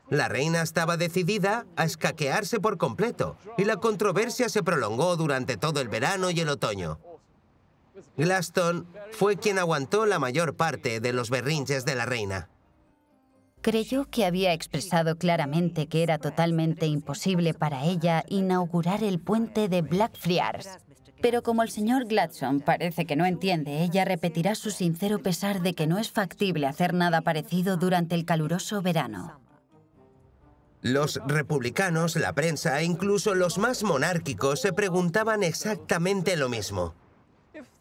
A: La reina estaba decidida a escaquearse por completo y la controversia se prolongó durante todo el verano y el otoño. Gladstone fue quien aguantó la mayor parte de los berrinches de la reina.
B: Creyó que había expresado claramente que era totalmente imposible para ella inaugurar el puente de Blackfriars. Pero como el señor Gladstone parece que no entiende, ella repetirá su sincero pesar de que no es factible hacer nada parecido durante el caluroso verano.
A: Los republicanos, la prensa e incluso los más monárquicos se preguntaban exactamente lo mismo.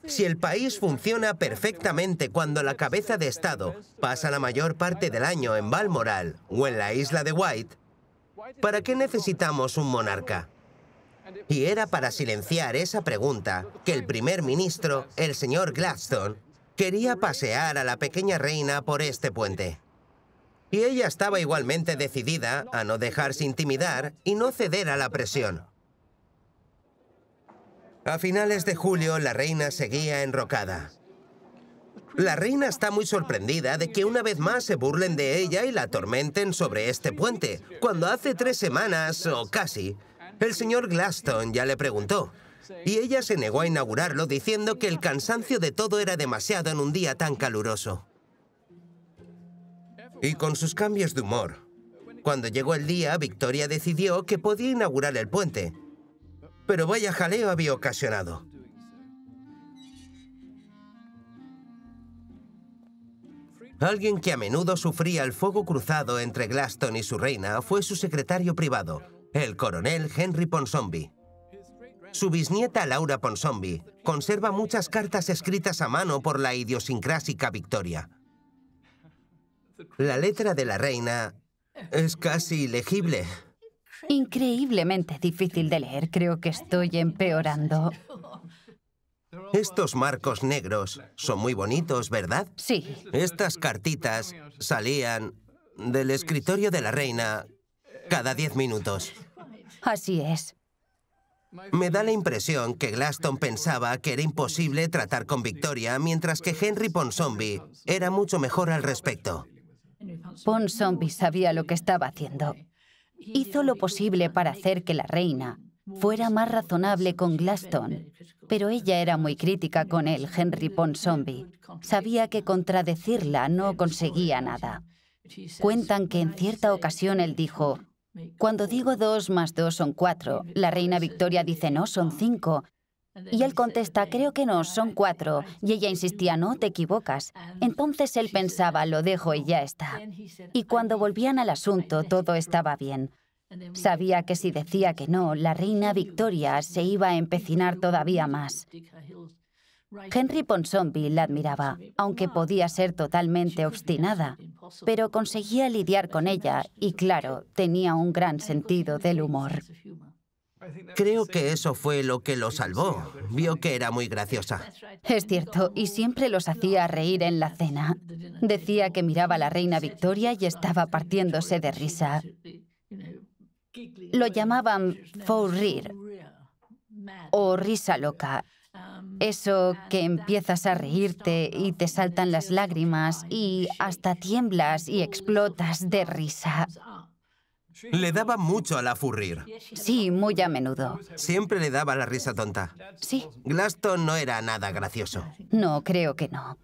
A: Si el país funciona perfectamente cuando la cabeza de Estado pasa la mayor parte del año en Balmoral o en la isla de Wight, ¿para qué necesitamos un monarca? Y era para silenciar esa pregunta que el primer ministro, el señor Gladstone, quería pasear a la pequeña reina por este puente. Y ella estaba igualmente decidida a no dejarse intimidar y no ceder a la presión. A finales de julio, la reina seguía enrocada. La reina está muy sorprendida de que una vez más se burlen de ella y la atormenten sobre este puente, cuando hace 3 semanas, o casi, el señor Gladstone ya le preguntó. Y ella se negó a inaugurarlo diciendo que el cansancio de todo era demasiado en un día tan caluroso. Y con sus cambios de humor. Cuando llegó el día, Victoria decidió que podía inaugurar el puente. Pero vaya jaleo había ocasionado. Alguien que a menudo sufría el fuego cruzado entre Gladstone y su reina fue su secretario privado, el coronel Henry Ponsonby. Su bisnieta Laura Ponsonby conserva muchas cartas escritas a mano por la idiosincrásica Victoria. La letra de la reina es casi ilegible.
B: Increíblemente difícil de leer, creo que estoy empeorando.
A: Estos marcos negros son muy bonitos, ¿verdad?
B: Sí.
A: Estas cartitas salían del escritorio de la reina cada 10 minutos.
B: Así es.
A: Me da la impresión que Gladstone pensaba que era imposible tratar con Victoria, mientras que Henry Ponsonby era mucho mejor al respecto.
B: Ponsonby sabía lo que estaba haciendo. Hizo lo posible para hacer que la reina fuera más razonable con Gladstone, pero ella era muy crítica con él, Henry Ponsonby. Sabía que contradecirla no conseguía nada. Cuentan que en cierta ocasión él dijo: cuando digo 2 más 2 son 4, la reina Victoria dice no, son 5. Y él contesta, creo que no, son 4. Y ella insistía, no, te equivocas. Entonces él pensaba, lo dejo y ya está. Y cuando volvían al asunto, todo estaba bien. Sabía que si decía que no, la reina Victoria se iba a empecinar todavía más. Henry Ponsonby la admiraba, aunque podía ser totalmente obstinada, pero conseguía lidiar con ella y, claro, tenía un gran sentido del humor.
A: Creo que eso fue lo que lo salvó. Vio que era muy graciosa.
B: Es cierto, y siempre los hacía reír en la cena. Decía que miraba a la reina Victoria y estaba partiéndose de risa. Lo llamaban fou rire o risa loca. Eso que empiezas a reírte y te saltan las lágrimas y hasta tiemblas y explotas de risa.
A: Le daba mucho a la furrir.
B: Sí, muy a menudo.
A: Siempre le daba la risa tonta.
B: Sí.
A: Gladstone no era nada gracioso.
B: No, creo que no.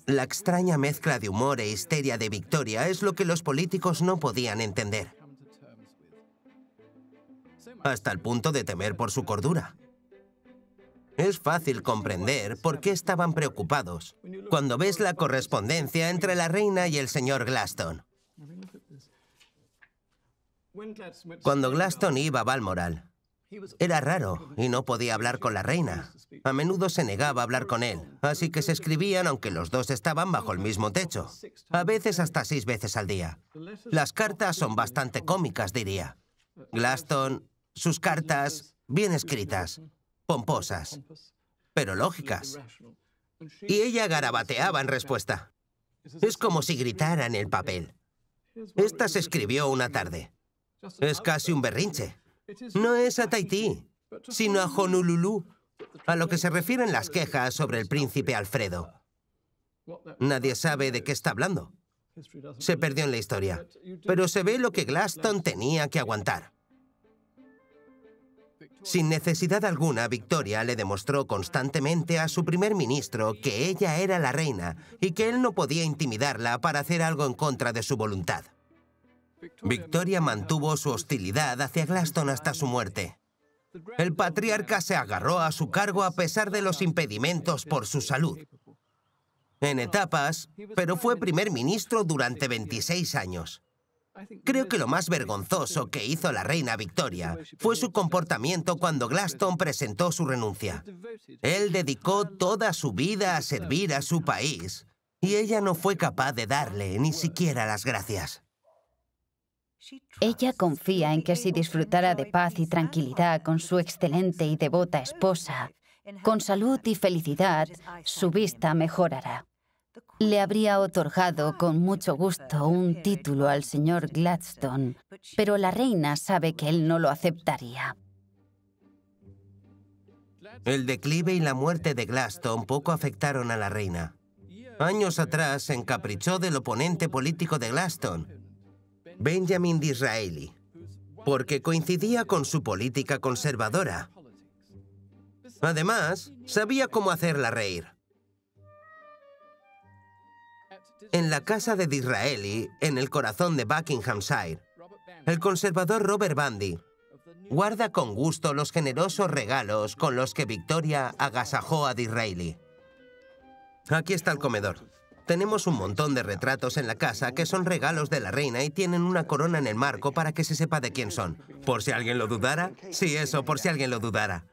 A: La extraña mezcla de humor e histeria de Victoria es lo que los políticos no podían entender. Hasta el punto de temer por su cordura. Es fácil comprender por qué estaban preocupados cuando ves la correspondencia entre la reina y el señor Gladstone. Cuando Gladstone iba a Balmoral, era raro y no podía hablar con la reina. A menudo se negaba a hablar con él, así que se escribían aunque los dos estaban bajo el mismo techo. A veces hasta 6 veces al día. Las cartas son bastante cómicas, diría. Gladstone, sus cartas, bien escritas, pomposas, pero lógicas. Y ella garabateaba en respuesta. Es como si gritara en el papel. Esta se escribió una tarde. Es casi un berrinche. No es a Tahití, sino a Honolulu, a lo que se refieren las quejas sobre el príncipe Alfredo. Nadie sabe de qué está hablando. Se perdió en la historia. Pero se ve lo que Gladstone tenía que aguantar. Sin necesidad alguna, Victoria le demostró constantemente a su primer ministro que ella era la reina y que él no podía intimidarla para hacer algo en contra de su voluntad. Victoria mantuvo su hostilidad hacia Gladstone hasta su muerte. El patriarca se agarró a su cargo a pesar de los impedimentos por su salud. En etapas, pero fue primer ministro durante 26 años. Creo que lo más vergonzoso que hizo la reina Victoria fue su comportamiento cuando Gladstone presentó su renuncia. Él dedicó toda su vida a servir a su país y ella no fue capaz de darle ni siquiera las gracias.
B: Ella confía en que si disfrutara de paz y tranquilidad con su excelente y devota esposa, con salud y felicidad, su vista mejorará. Le habría otorgado con mucho gusto un título al señor Gladstone, pero la reina sabe que él no lo aceptaría.
A: El declive y la muerte de Gladstone poco afectaron a la reina. Años atrás se encaprichó del oponente político de Gladstone, Benjamin Disraeli, porque coincidía con su política conservadora. Además, sabía cómo hacerla reír. En la casa de Disraeli, en el corazón de Buckinghamshire, el conservador Robert Bundy guarda con gusto los generosos regalos con los que Victoria agasajó a Disraeli. Aquí está el comedor. Tenemos un montón de retratos en la casa que son regalos de la reina y tienen una corona en el marco para que se sepa de quién son. ¿Por si alguien lo dudara? Sí, eso, por si alguien lo dudara.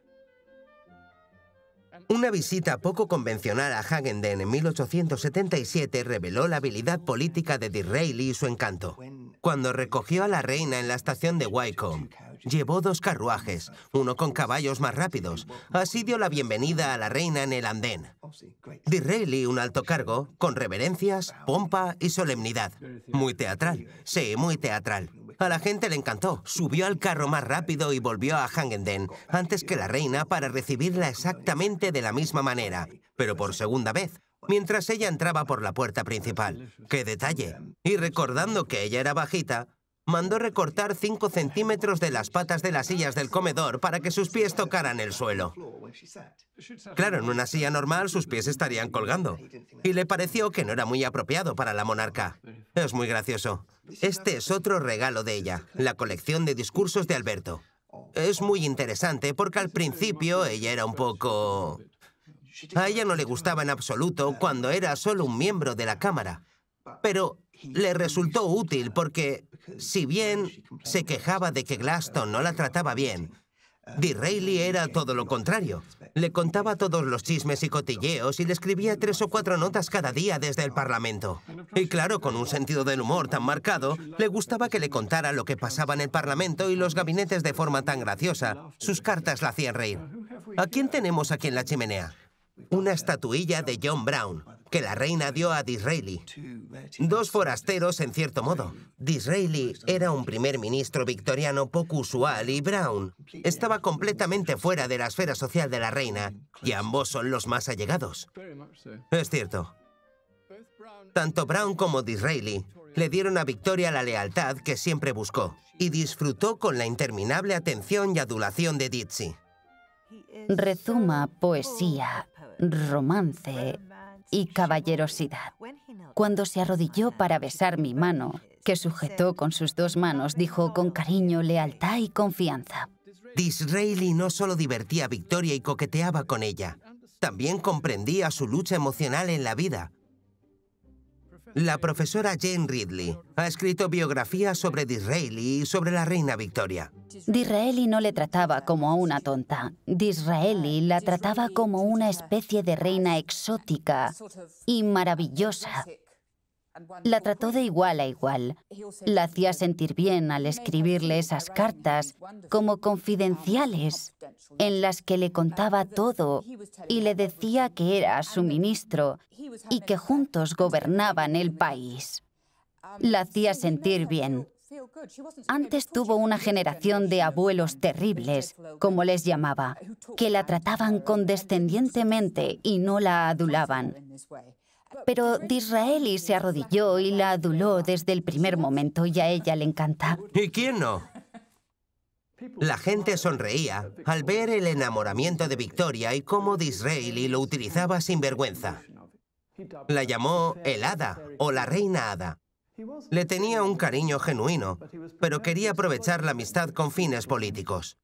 A: Una visita poco convencional a Hagendene en 1877 reveló la habilidad política de Disraeli y su encanto. Cuando recogió a la reina en la estación de Wycombe, llevó 2 carruajes, uno con caballos más rápidos. Así dio la bienvenida a la reina en el andén. Disraeli, un alto cargo, con reverencias, pompa y solemnidad. Muy teatral. Sí, muy teatral. A la gente le encantó. Subió al carro más rápido y volvió a Hagendene antes que la reina para recibirla exactamente de la misma manera, pero por segunda vez, mientras ella entraba por la puerta principal. ¡Qué detalle! Y recordando que ella era bajita, mandó recortar 5 centímetros de las patas de las sillas del comedor para que sus pies tocaran el suelo. Claro, en una silla normal sus pies estarían colgando. Y le pareció que no era muy apropiado para la monarca. Es muy gracioso. Este es otro regalo de ella, la colección de discursos de Alberto. Es muy interesante porque al principio ella era un poco... A ella no le gustaba en absoluto cuando era solo un miembro de la Cámara. Pero le resultó útil porque, si bien se quejaba de que Gladstone no la trataba bien, Disraeli era todo lo contrario. Le contaba todos los chismes y cotilleos y le escribía 3 o 4 notas cada día desde el Parlamento. Y claro, con un sentido del humor tan marcado, le gustaba que le contara lo que pasaba en el Parlamento y los gabinetes de forma tan graciosa. Sus cartas la hacían reír. ¿A quién tenemos aquí en la chimenea? Una estatuilla de John Brown, que la reina dio a Disraeli. 2 forasteros, en cierto modo. Disraeli era un primer ministro victoriano poco usual y Brown estaba completamente fuera de la esfera social de la reina, y ambos son los más allegados. Es cierto. Tanto Brown como Disraeli le dieron a Victoria la lealtad que siempre buscó, y disfrutó con la interminable atención y adulación de Dizzy.
B: Rezuma poesía, romance y caballerosidad. Cuando se arrodilló para besar mi mano, que sujetó con sus 2 manos, dijo con cariño, lealtad y confianza.
A: Disraeli no solo divertía a Victoria y coqueteaba con ella, también comprendía su lucha emocional en la vida. La profesora Jane Ridley ha escrito biografías sobre Disraeli y sobre la reina Victoria.
B: Disraeli no le trataba como a una tonta. Disraeli la trataba como una especie de reina exótica y maravillosa. La trató de igual a igual. La hacía sentir bien al escribirle esas cartas como confidenciales, en las que le contaba todo y le decía que era su ministro y que juntos gobernaban el país. La hacía sentir bien. Antes tuvo una generación de abuelos terribles, como les llamaba, que la trataban condescendientemente y no la adulaban. Pero Disraeli se arrodilló y la aduló desde el primer momento y a ella le encanta.
A: ¿Y quién no? La gente sonreía al ver el enamoramiento de Victoria y cómo Disraeli lo utilizaba sin vergüenza. La llamó el Hada o la Reina Hada. Le tenía un cariño genuino, pero quería aprovechar la amistad con fines políticos.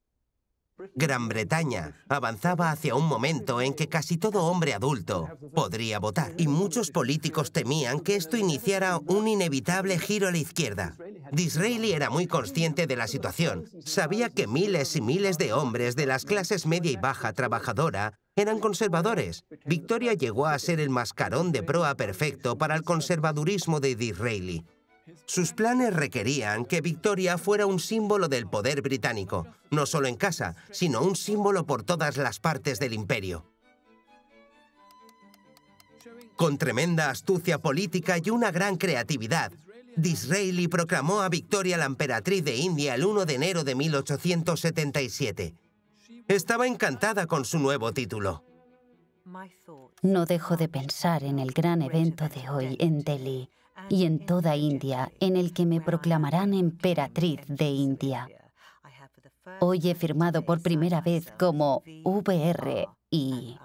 A: Gran Bretaña avanzaba hacia un momento en que casi todo hombre adulto podría votar, y muchos políticos temían que esto iniciara un inevitable giro a la izquierda. Disraeli era muy consciente de la situación. Sabía que miles y miles de hombres de las clases media y baja trabajadora eran conservadores. Victoria llegó a ser el mascarón de proa perfecto para el conservadurismo de Disraeli. Sus planes requerían que Victoria fuera un símbolo del poder británico, no solo en casa, sino un símbolo por todas las partes del imperio. Con tremenda astucia política y una gran creatividad, Disraeli proclamó a Victoria la emperatriz de India el 1 de enero de 1877. Estaba encantada con su nuevo título.
B: No dejo de pensar en el gran evento de hoy en Delhi y en toda India, en el que me proclamarán emperatriz de India. Hoy he firmado por primera vez como VRI.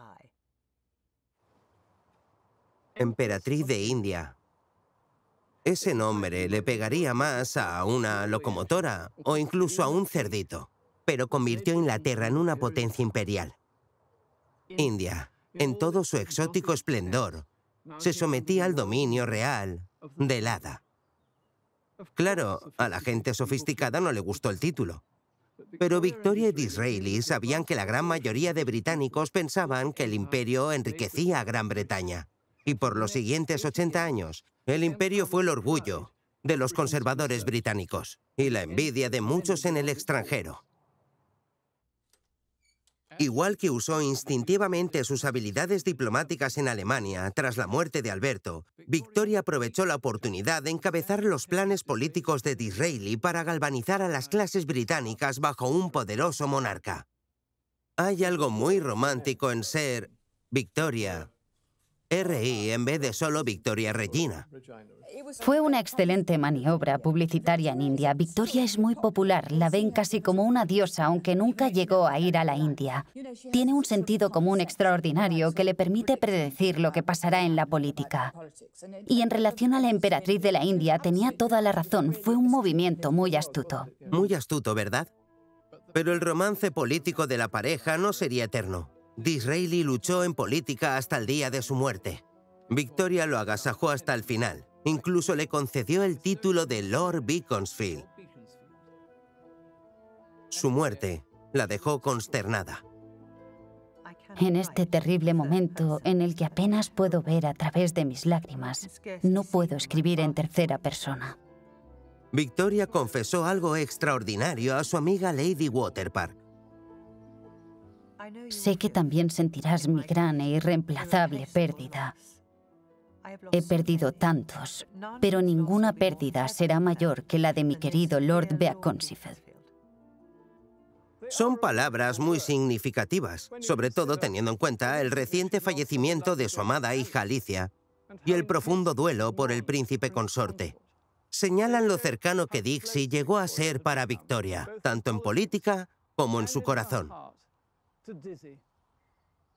A: Emperatriz de India. Ese nombre le pegaría más a una locomotora o incluso a un cerdito, pero convirtió a Inglaterra en una potencia imperial. India, en todo su exótico esplendor, se sometía al dominio real del Hada. Claro, a la gente sofisticada no le gustó el título, pero Victoria y Disraeli sabían que la gran mayoría de británicos pensaban que el imperio enriquecía a Gran Bretaña. Y por los siguientes 80 años, el imperio fue el orgullo de los conservadores británicos y la envidia de muchos en el extranjero. Igual que usó instintivamente sus habilidades diplomáticas en Alemania tras la muerte de Alberto, Victoria aprovechó la oportunidad de encabezar los planes políticos de Disraeli para galvanizar a las clases británicas bajo un poderoso monarca. Hay algo muy romántico en ser Victoria RI en vez de solo Victoria Regina.
B: Fue una excelente maniobra publicitaria en India. Victoria es muy popular, la ven casi como una diosa, aunque nunca llegó a ir a la India. Tiene un sentido común extraordinario que le permite predecir lo que pasará en la política. Y en relación a la emperatriz de la India, tenía toda la razón, fue un movimiento muy astuto.
A: Muy astuto, ¿verdad? Pero el romance político de la pareja no sería eterno. Disraeli luchó en política hasta el día de su muerte. Victoria lo agasajó hasta el final. Incluso le concedió el título de Lord Beaconsfield. Su muerte la dejó consternada.
B: En este terrible momento, en el que apenas puedo ver a través de mis lágrimas, no puedo escribir en tercera persona.
A: Victoria confesó algo extraordinario a su amiga Lady Waterpark.
B: Sé que también sentirás mi gran e irreemplazable pérdida. He perdido tantos, pero ninguna pérdida será mayor que la de mi querido Lord Beaconsfield.
A: Son palabras muy significativas, sobre todo teniendo en cuenta el reciente fallecimiento de su amada hija Alicia y el profundo duelo por el príncipe consorte. Señalan lo cercano que Dixie llegó a ser para Victoria, tanto en política como en su corazón.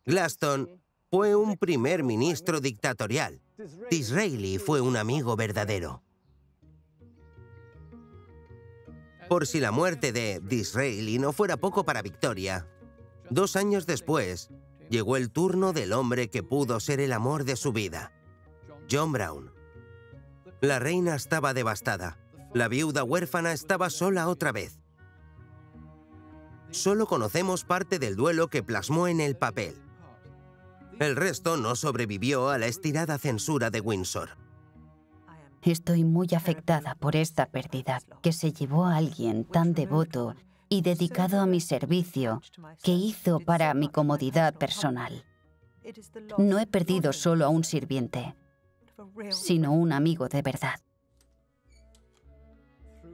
A: Gladstone fue un primer ministro dictatorial. Disraeli fue un amigo verdadero. Por si la muerte de Disraeli no fuera poco para Victoria, 2 años después llegó el turno del hombre que pudo ser el amor de su vida, John Brown. La reina estaba devastada. La viuda huérfana estaba sola otra vez. Solo conocemos parte del duelo que plasmó en el papel. El resto no sobrevivió a la estirada censura de Windsor.
B: Estoy muy afectada por esta pérdida, que se llevó a alguien tan devoto y dedicado a mi servicio, que hizo para mi comodidad personal. No he perdido solo a un sirviente, sino un amigo de verdad.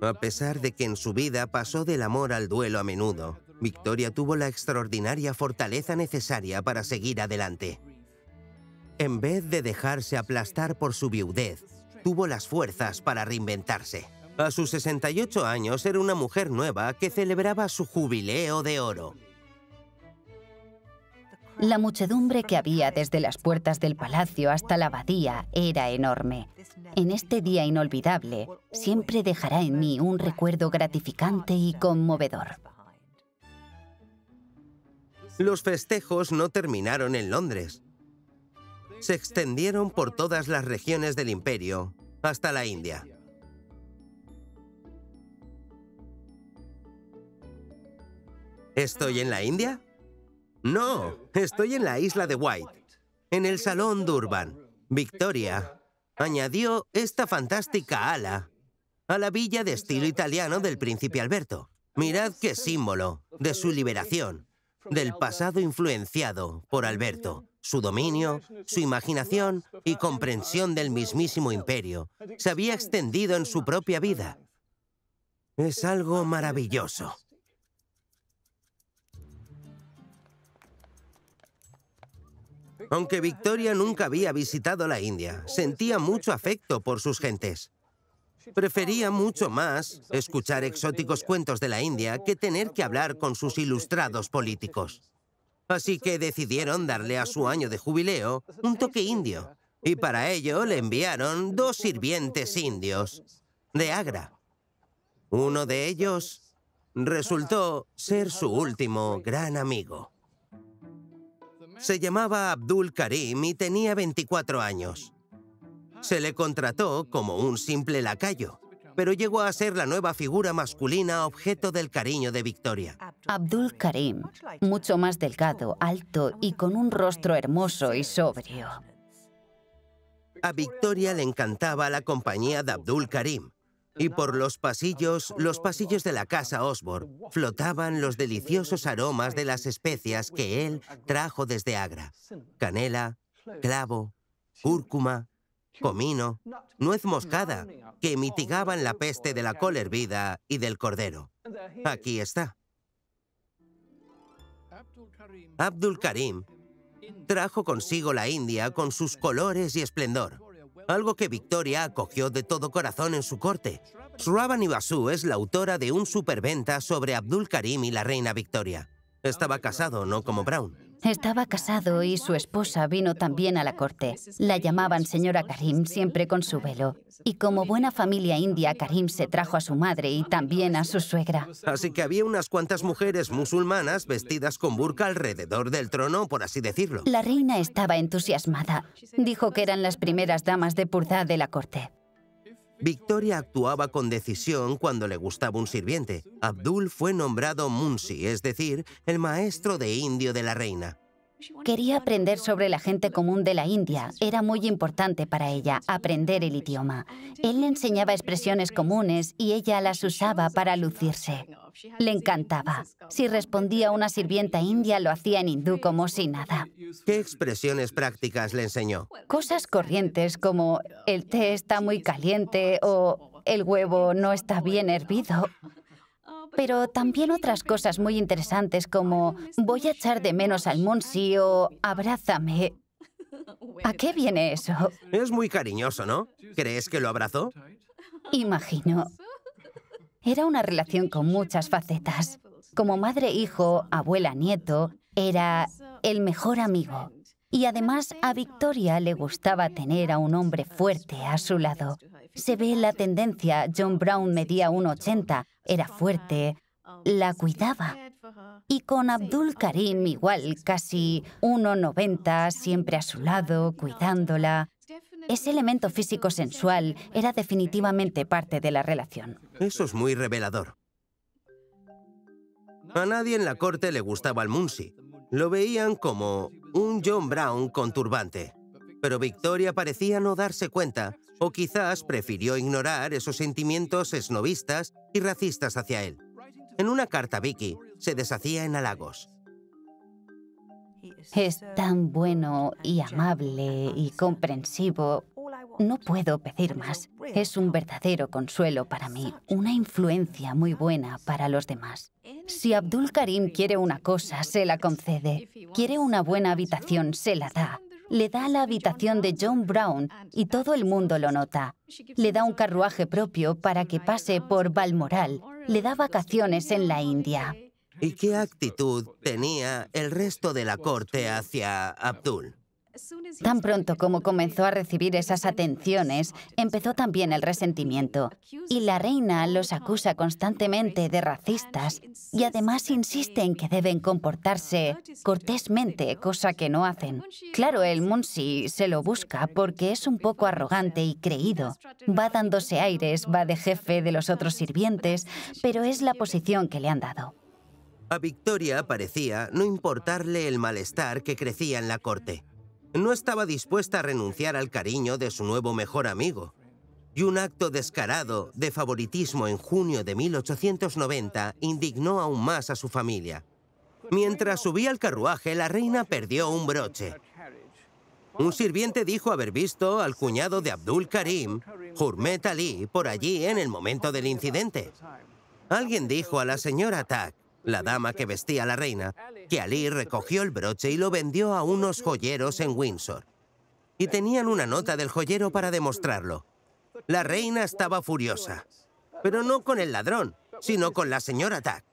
A: A pesar de que en su vida pasó del amor al duelo a menudo, Victoria tuvo la extraordinaria fortaleza necesaria para seguir adelante. En vez de dejarse aplastar por su viudez, tuvo las fuerzas para reinventarse. A sus 68 años era una mujer nueva que celebraba su jubileo de oro.
B: La muchedumbre que había desde las puertas del palacio hasta la abadía era enorme. En este día inolvidable, siempre dejará en mí un recuerdo gratificante y conmovedor.
A: Los festejos no terminaron en Londres. Se extendieron por todas las regiones del imperio, hasta la India. ¿Estoy en la India? No, estoy en la isla de Wight, en el Salón Durban. Victoria añadió esta fantástica ala a la villa de estilo italiano del príncipe Alberto. Mirad qué símbolo de su liberación, del pasado influenciado por Alberto. Su dominio, su imaginación y comprensión del mismísimo imperio se había extendido en su propia vida. Es algo maravilloso. Aunque Victoria nunca había visitado la India, sentía mucho afecto por sus gentes. Prefería mucho más escuchar exóticos cuentos de la India que tener que hablar con sus ilustrados políticos. Así que decidieron darle a su año de jubileo un toque indio, y para ello le enviaron 2 sirvientes indios de Agra. Uno de ellos resultó ser su último gran amigo. Se llamaba Abdul Karim y tenía 24 años. Se le contrató como un simple lacayo, pero llegó a ser la nueva figura masculina objeto del cariño de Victoria.
B: Abdul Karim, mucho más delgado, alto y con un rostro hermoso y sobrio.
A: A Victoria le encantaba la compañía de Abdul Karim, y por los pasillos de la casa Osborne flotaban los deliciosos aromas de las especias que él trajo desde Agra: canela, clavo, cúrcuma, comino, nuez moscada, que mitigaban la peste de la col hervida y del cordero. Aquí está. Abdul Karim trajo consigo la India con sus colores y esplendor, algo que Victoria acogió de todo corazón en su corte. Shravani Basu es la autora de un superventa sobre Abdul Karim y la reina Victoria. Estaba casado, no como Brown.
B: Estaba casado y su esposa vino también a la corte. La llamaban señora Karim, siempre con su velo. Y como buena familia india, Karim se trajo a su madre y también a su suegra.
A: Así que había unas cuantas mujeres musulmanas vestidas con burka alrededor del trono, por así decirlo.
B: La reina estaba entusiasmada. Dijo que eran las primeras damas de purdah de la corte.
A: Victoria actuaba con decisión cuando le gustaba un sirviente. Abdul fue nombrado Munshi, es decir, el maestro de indio de la reina.
B: Quería aprender sobre la gente común de la India. Era muy importante para ella aprender el idioma. Él le enseñaba expresiones comunes y ella las usaba para lucirse. Le encantaba. Si respondía a una sirvienta india, lo hacía en hindú como si nada.
A: ¿Qué expresiones prácticas le enseñó?
B: Cosas corrientes como el té está muy caliente o el huevo no está bien hervido. Pero también otras cosas muy interesantes como voy a echar de menos al Munshi o abrázame. ¿A qué viene eso?
A: Es muy cariñoso, ¿no? ¿Crees que lo abrazó?
B: Imagino. Era una relación con muchas facetas. Como madre-hijo, abuela-nieto, era el mejor amigo. Y además a Victoria le gustaba tener a un hombre fuerte a su lado. Se ve la tendencia. John Brown medía 1,80, era fuerte, la cuidaba. Y con Abdul Karim igual, casi 1,90, siempre a su lado, cuidándola. Ese elemento físico sensual era definitivamente parte de la relación.
A: Eso es muy revelador. A nadie en la corte le gustaba el Munshi. Lo veían como un John Brown con turbante. Pero Victoria parecía no darse cuenta, o quizás prefirió ignorar esos sentimientos esnovistas y racistas hacia él. En una carta a Vicky, se deshacía en halagos.
B: Es tan bueno y amable y comprensivo. No puedo pedir más. Es un verdadero consuelo para mí, una influencia muy buena para los demás. Si Abdul Karim quiere una cosa, se la concede. Quiere una buena habitación, se la da. le da la habitación de John Brown y todo el mundo lo nota. Le da un carruaje propio para que pase por Balmoral. Le da vacaciones en la India.
A: ¿Y qué actitud tenía el resto de la corte hacia Abdul?
B: Tan pronto como comenzó a recibir esas atenciones, empezó también el resentimiento. Y la reina los acusa constantemente de racistas y además insiste en que deben comportarse cortésmente, cosa que no hacen. Claro, el Munshi se lo busca porque es un poco arrogante y creído. Va dándose aires, va de jefe de los otros sirvientes, pero es la posición que le han dado.
A: A Victoria parecía no importarle el malestar que crecía en la corte. No estaba dispuesta a renunciar al cariño de su nuevo mejor amigo. Y un acto descarado de favoritismo en junio de 1890 indignó aún más a su familia. Mientras subía al carruaje, la reina perdió un broche. Un sirviente dijo haber visto al cuñado de Abdul Karim, Hurmet Ali, por allí en el momento del incidente. Alguien dijo a la señora Tuck, la dama que vestía a la reina, que Ali recogió el broche y lo vendió a unos joyeros en Windsor. Y tenían una nota del joyero para demostrarlo. La reina estaba furiosa, pero no con el ladrón, sino con la señora Tuck.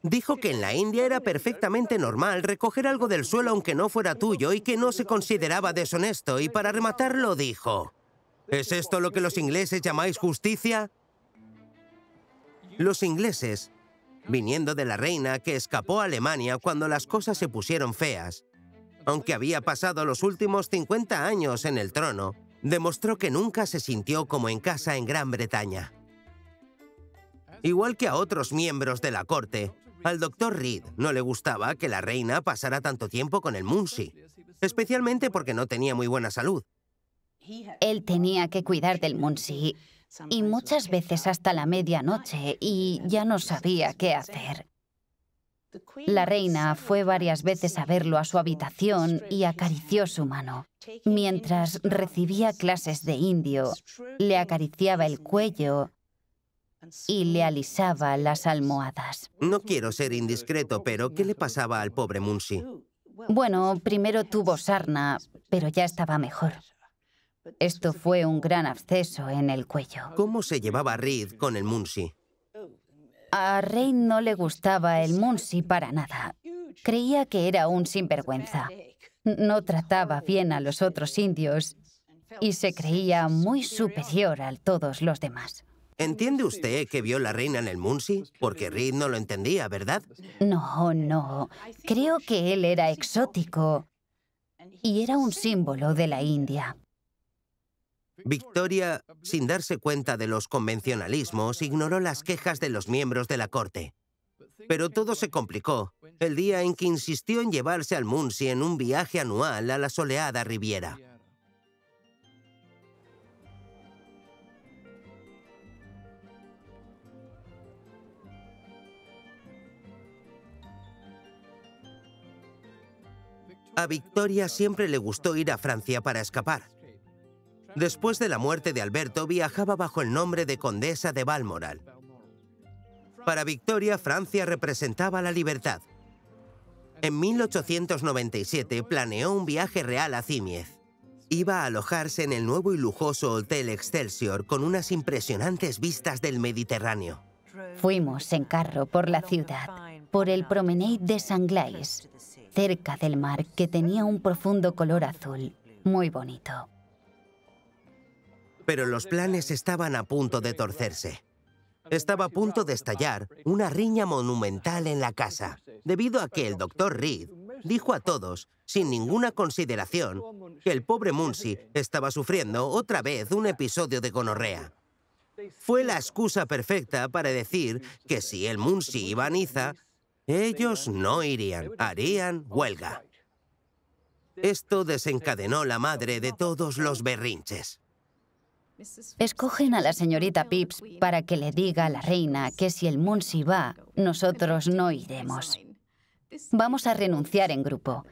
A: Dijo que en la India era perfectamente normal recoger algo del suelo aunque no fuera tuyo y que no se consideraba deshonesto, y para rematarlo dijo: ¿es esto lo que los ingleses llamáis justicia? Los ingleses, viniendo de la reina que escapó a Alemania cuando las cosas se pusieron feas, aunque había pasado los últimos 50 años en el trono, demostró que nunca se sintió como en casa en Gran Bretaña. Igual que a otros miembros de la corte, al doctor Reed no le gustaba que la reina pasara tanto tiempo con el Munshi, especialmente porque no tenía muy buena salud.
B: Él tenía que cuidar del Munshi, y muchas veces hasta la medianoche, y ya no sabía qué hacer. La reina fue varias veces a verlo a su habitación y acarició su mano. Mientras recibía clases de indio, le acariciaba el cuello y le alisaba las almohadas.
A: No quiero ser indiscreto, pero ¿qué le pasaba al pobre Munshi?
B: Bueno, primero tuvo sarna, pero ya estaba mejor. Esto fue un gran absceso en el cuello.
A: ¿Cómo se llevaba Reed con el Munshi?
B: A Reid no le gustaba el Munshi para nada. Creía que era un sinvergüenza. No trataba bien a los otros indios y se creía muy superior a todos los demás.
A: ¿Entiende usted que vio la reina en el Munshi? Porque Reed no lo entendía, ¿verdad?
B: No. Creo que él era exótico y era un símbolo de la India.
A: Victoria, sin darse cuenta de los convencionalismos, ignoró las quejas de los miembros de la corte. Pero todo se complicó el día en que insistió en llevarse al Munshi en un viaje anual a la soleada Riviera. A Victoria siempre le gustó ir a Francia para escapar. Después de la muerte de Alberto, viajaba bajo el nombre de Condesa de Balmoral. Para Victoria, Francia representaba la libertad. En 1897 planeó un viaje real a Cimiez. Iba a alojarse en el nuevo y lujoso Hotel Excelsior con unas impresionantes vistas del Mediterráneo.
B: Fuimos en carro por la ciudad, por el Promenade de Sanglais, cerca del mar, que tenía un profundo color azul, muy bonito.
A: Pero los planes estaban a punto de torcerse. Estaba a punto de estallar una riña monumental en la casa, debido a que el doctor Reed dijo a todos, sin ninguna consideración, que el pobre Munshi estaba sufriendo otra vez un episodio de gonorrea. Fue la excusa perfecta para decir que si el Munshi iba a Niza, ellos no irían, harían huelga. Esto desencadenó la madre de todos los berrinches.
B: Escogen a la señorita Phipps para que le diga a la reina que si el Munshi va, nosotros no iremos. Vamos a renunciar en grupo.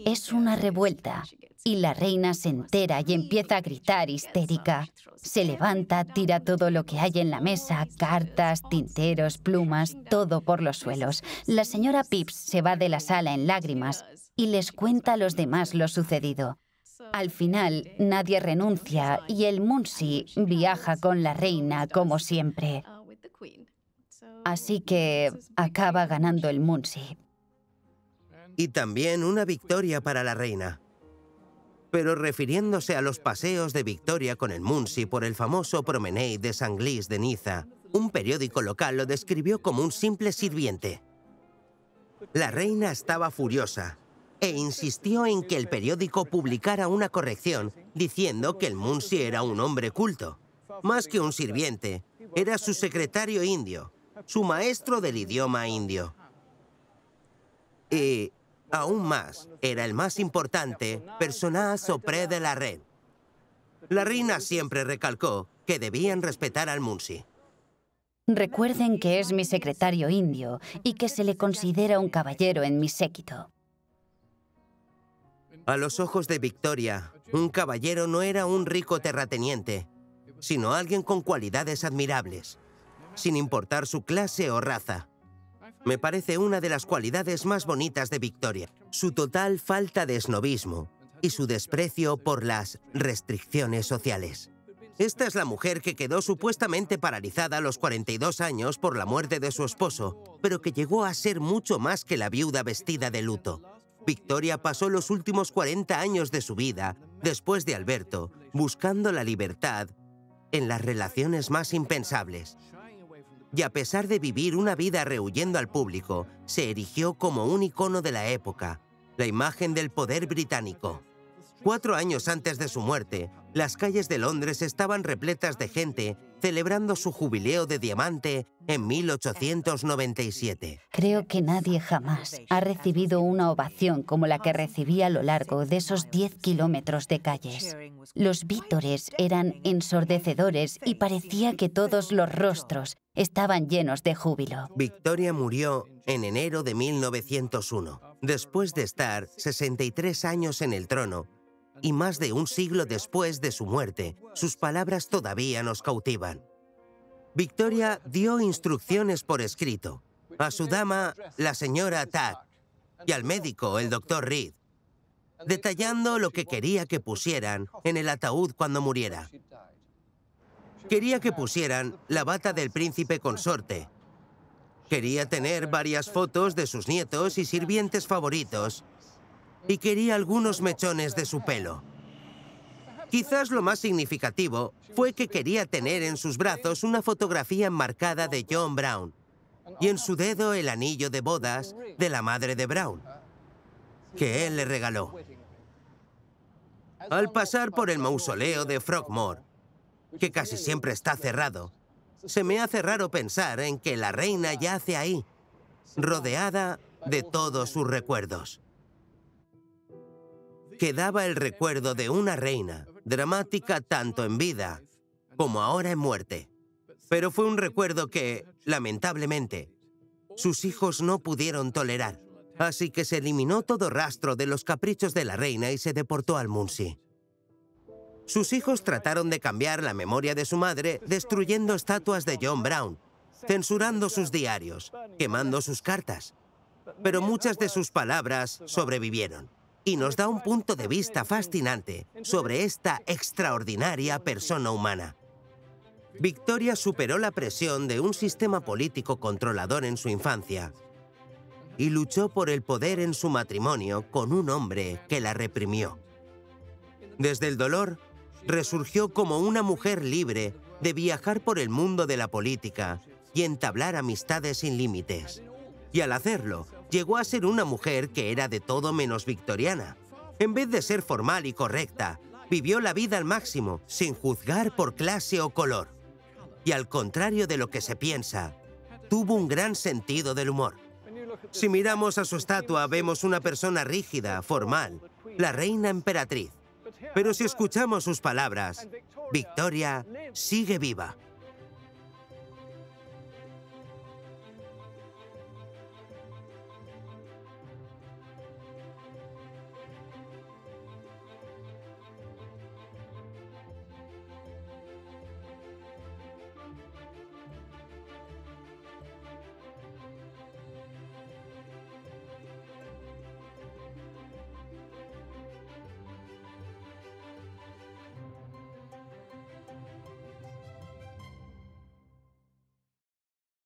B: Es una revuelta. Y la reina se entera y empieza a gritar histérica. Se levanta, tira todo lo que hay en la mesa, cartas, tinteros, plumas, todo por los suelos. La señora Phipps se va de la sala en lágrimas y les cuenta a los demás lo sucedido. Al final, nadie renuncia y el Munsee viaja con la reina como siempre. Así que acaba ganando el Munsee.
A: Y también una victoria para la reina. Pero refiriéndose a los paseos de Victoria con el Munsee por el famoso Promenade de Senglís de Niza, un periódico local lo describió como un simple sirviente. La reina estaba furiosa e insistió en que el periódico publicara una corrección diciendo que el Munsee era un hombre culto. Más que un sirviente, era su secretario indio, su maestro del idioma indio. Y, aún más, era el más importante personnage auprès de la reine. La reina siempre recalcó que debían respetar al Munsee.
B: Recuerden que es mi secretario indio y que se le considera un caballero en mi séquito.
A: A los ojos de Victoria, un caballero no era un rico terrateniente, sino alguien con cualidades admirables, sin importar su clase o raza. Me parece una de las cualidades más bonitas de Victoria, su total falta de snobismo y su desprecio por las restricciones sociales. Esta es la mujer que quedó supuestamente paralizada a los 42 años por la muerte de su esposo, pero que llegó a ser mucho más que la viuda vestida de luto. Victoria pasó los últimos 40 años de su vida, después de Alberto, buscando la libertad en las relaciones más impensables. Y a pesar de vivir una vida rehuyendo al público, se erigió como un icono de la época, la imagen del poder británico. 4 años antes de su muerte, las calles de Londres estaban repletas de gente celebrando su jubileo de diamante en 1897.
B: Creo que nadie jamás ha recibido una ovación como la que recibí a lo largo de esos 10 kilómetros de calles. Los vítores eran ensordecedores y parecía que todos los rostros estaban llenos de júbilo.
A: Victoria murió en enero de 1901, después de estar 63 años en el trono. Y más de un siglo después de su muerte, sus palabras todavía nos cautivan. Victoria dio instrucciones por escrito a su dama, la señora Tack, y al médico, el doctor Reed, detallando lo que quería que pusieran en el ataúd cuando muriera. Quería que pusieran la bata del príncipe consorte. Quería tener varias fotos de sus nietos y sirvientes favoritos. Y quería algunos mechones de su pelo. Quizás lo más significativo fue que quería tener en sus brazos una fotografía enmarcada de John Brown y en su dedo el anillo de bodas de la madre de Brown, que él le regaló. Al pasar por el mausoleo de Frogmore, que casi siempre está cerrado, se me hace raro pensar en que la reina yace ahí, rodeada de todos sus recuerdos. Quedaba el recuerdo de una reina, dramática tanto en vida como ahora en muerte. Pero fue un recuerdo que, lamentablemente, sus hijos no pudieron tolerar. Así que se eliminó todo rastro de los caprichos de la reina y se deportó al Munsee. Sus hijos trataron de cambiar la memoria de su madre destruyendo estatuas de John Brown, censurando sus diarios, quemando sus cartas. Pero muchas de sus palabras sobrevivieron. Y nos da un punto de vista fascinante sobre esta extraordinaria persona humana. Victoria superó la presión de un sistema político controlador en su infancia y luchó por el poder en su matrimonio con un hombre que la reprimió. Desde el dolor, resurgió como una mujer libre de viajar por el mundo de la política y entablar amistades sin límites. Y al hacerlo, llegó a ser una mujer que era de todo menos victoriana. En vez de ser formal y correcta, vivió la vida al máximo, sin juzgar por clase o color. Y al contrario de lo que se piensa, tuvo un gran sentido del humor. Si miramos a su estatua, vemos una persona rígida, formal, la reina emperatriz. Pero si escuchamos sus palabras, Victoria sigue viva.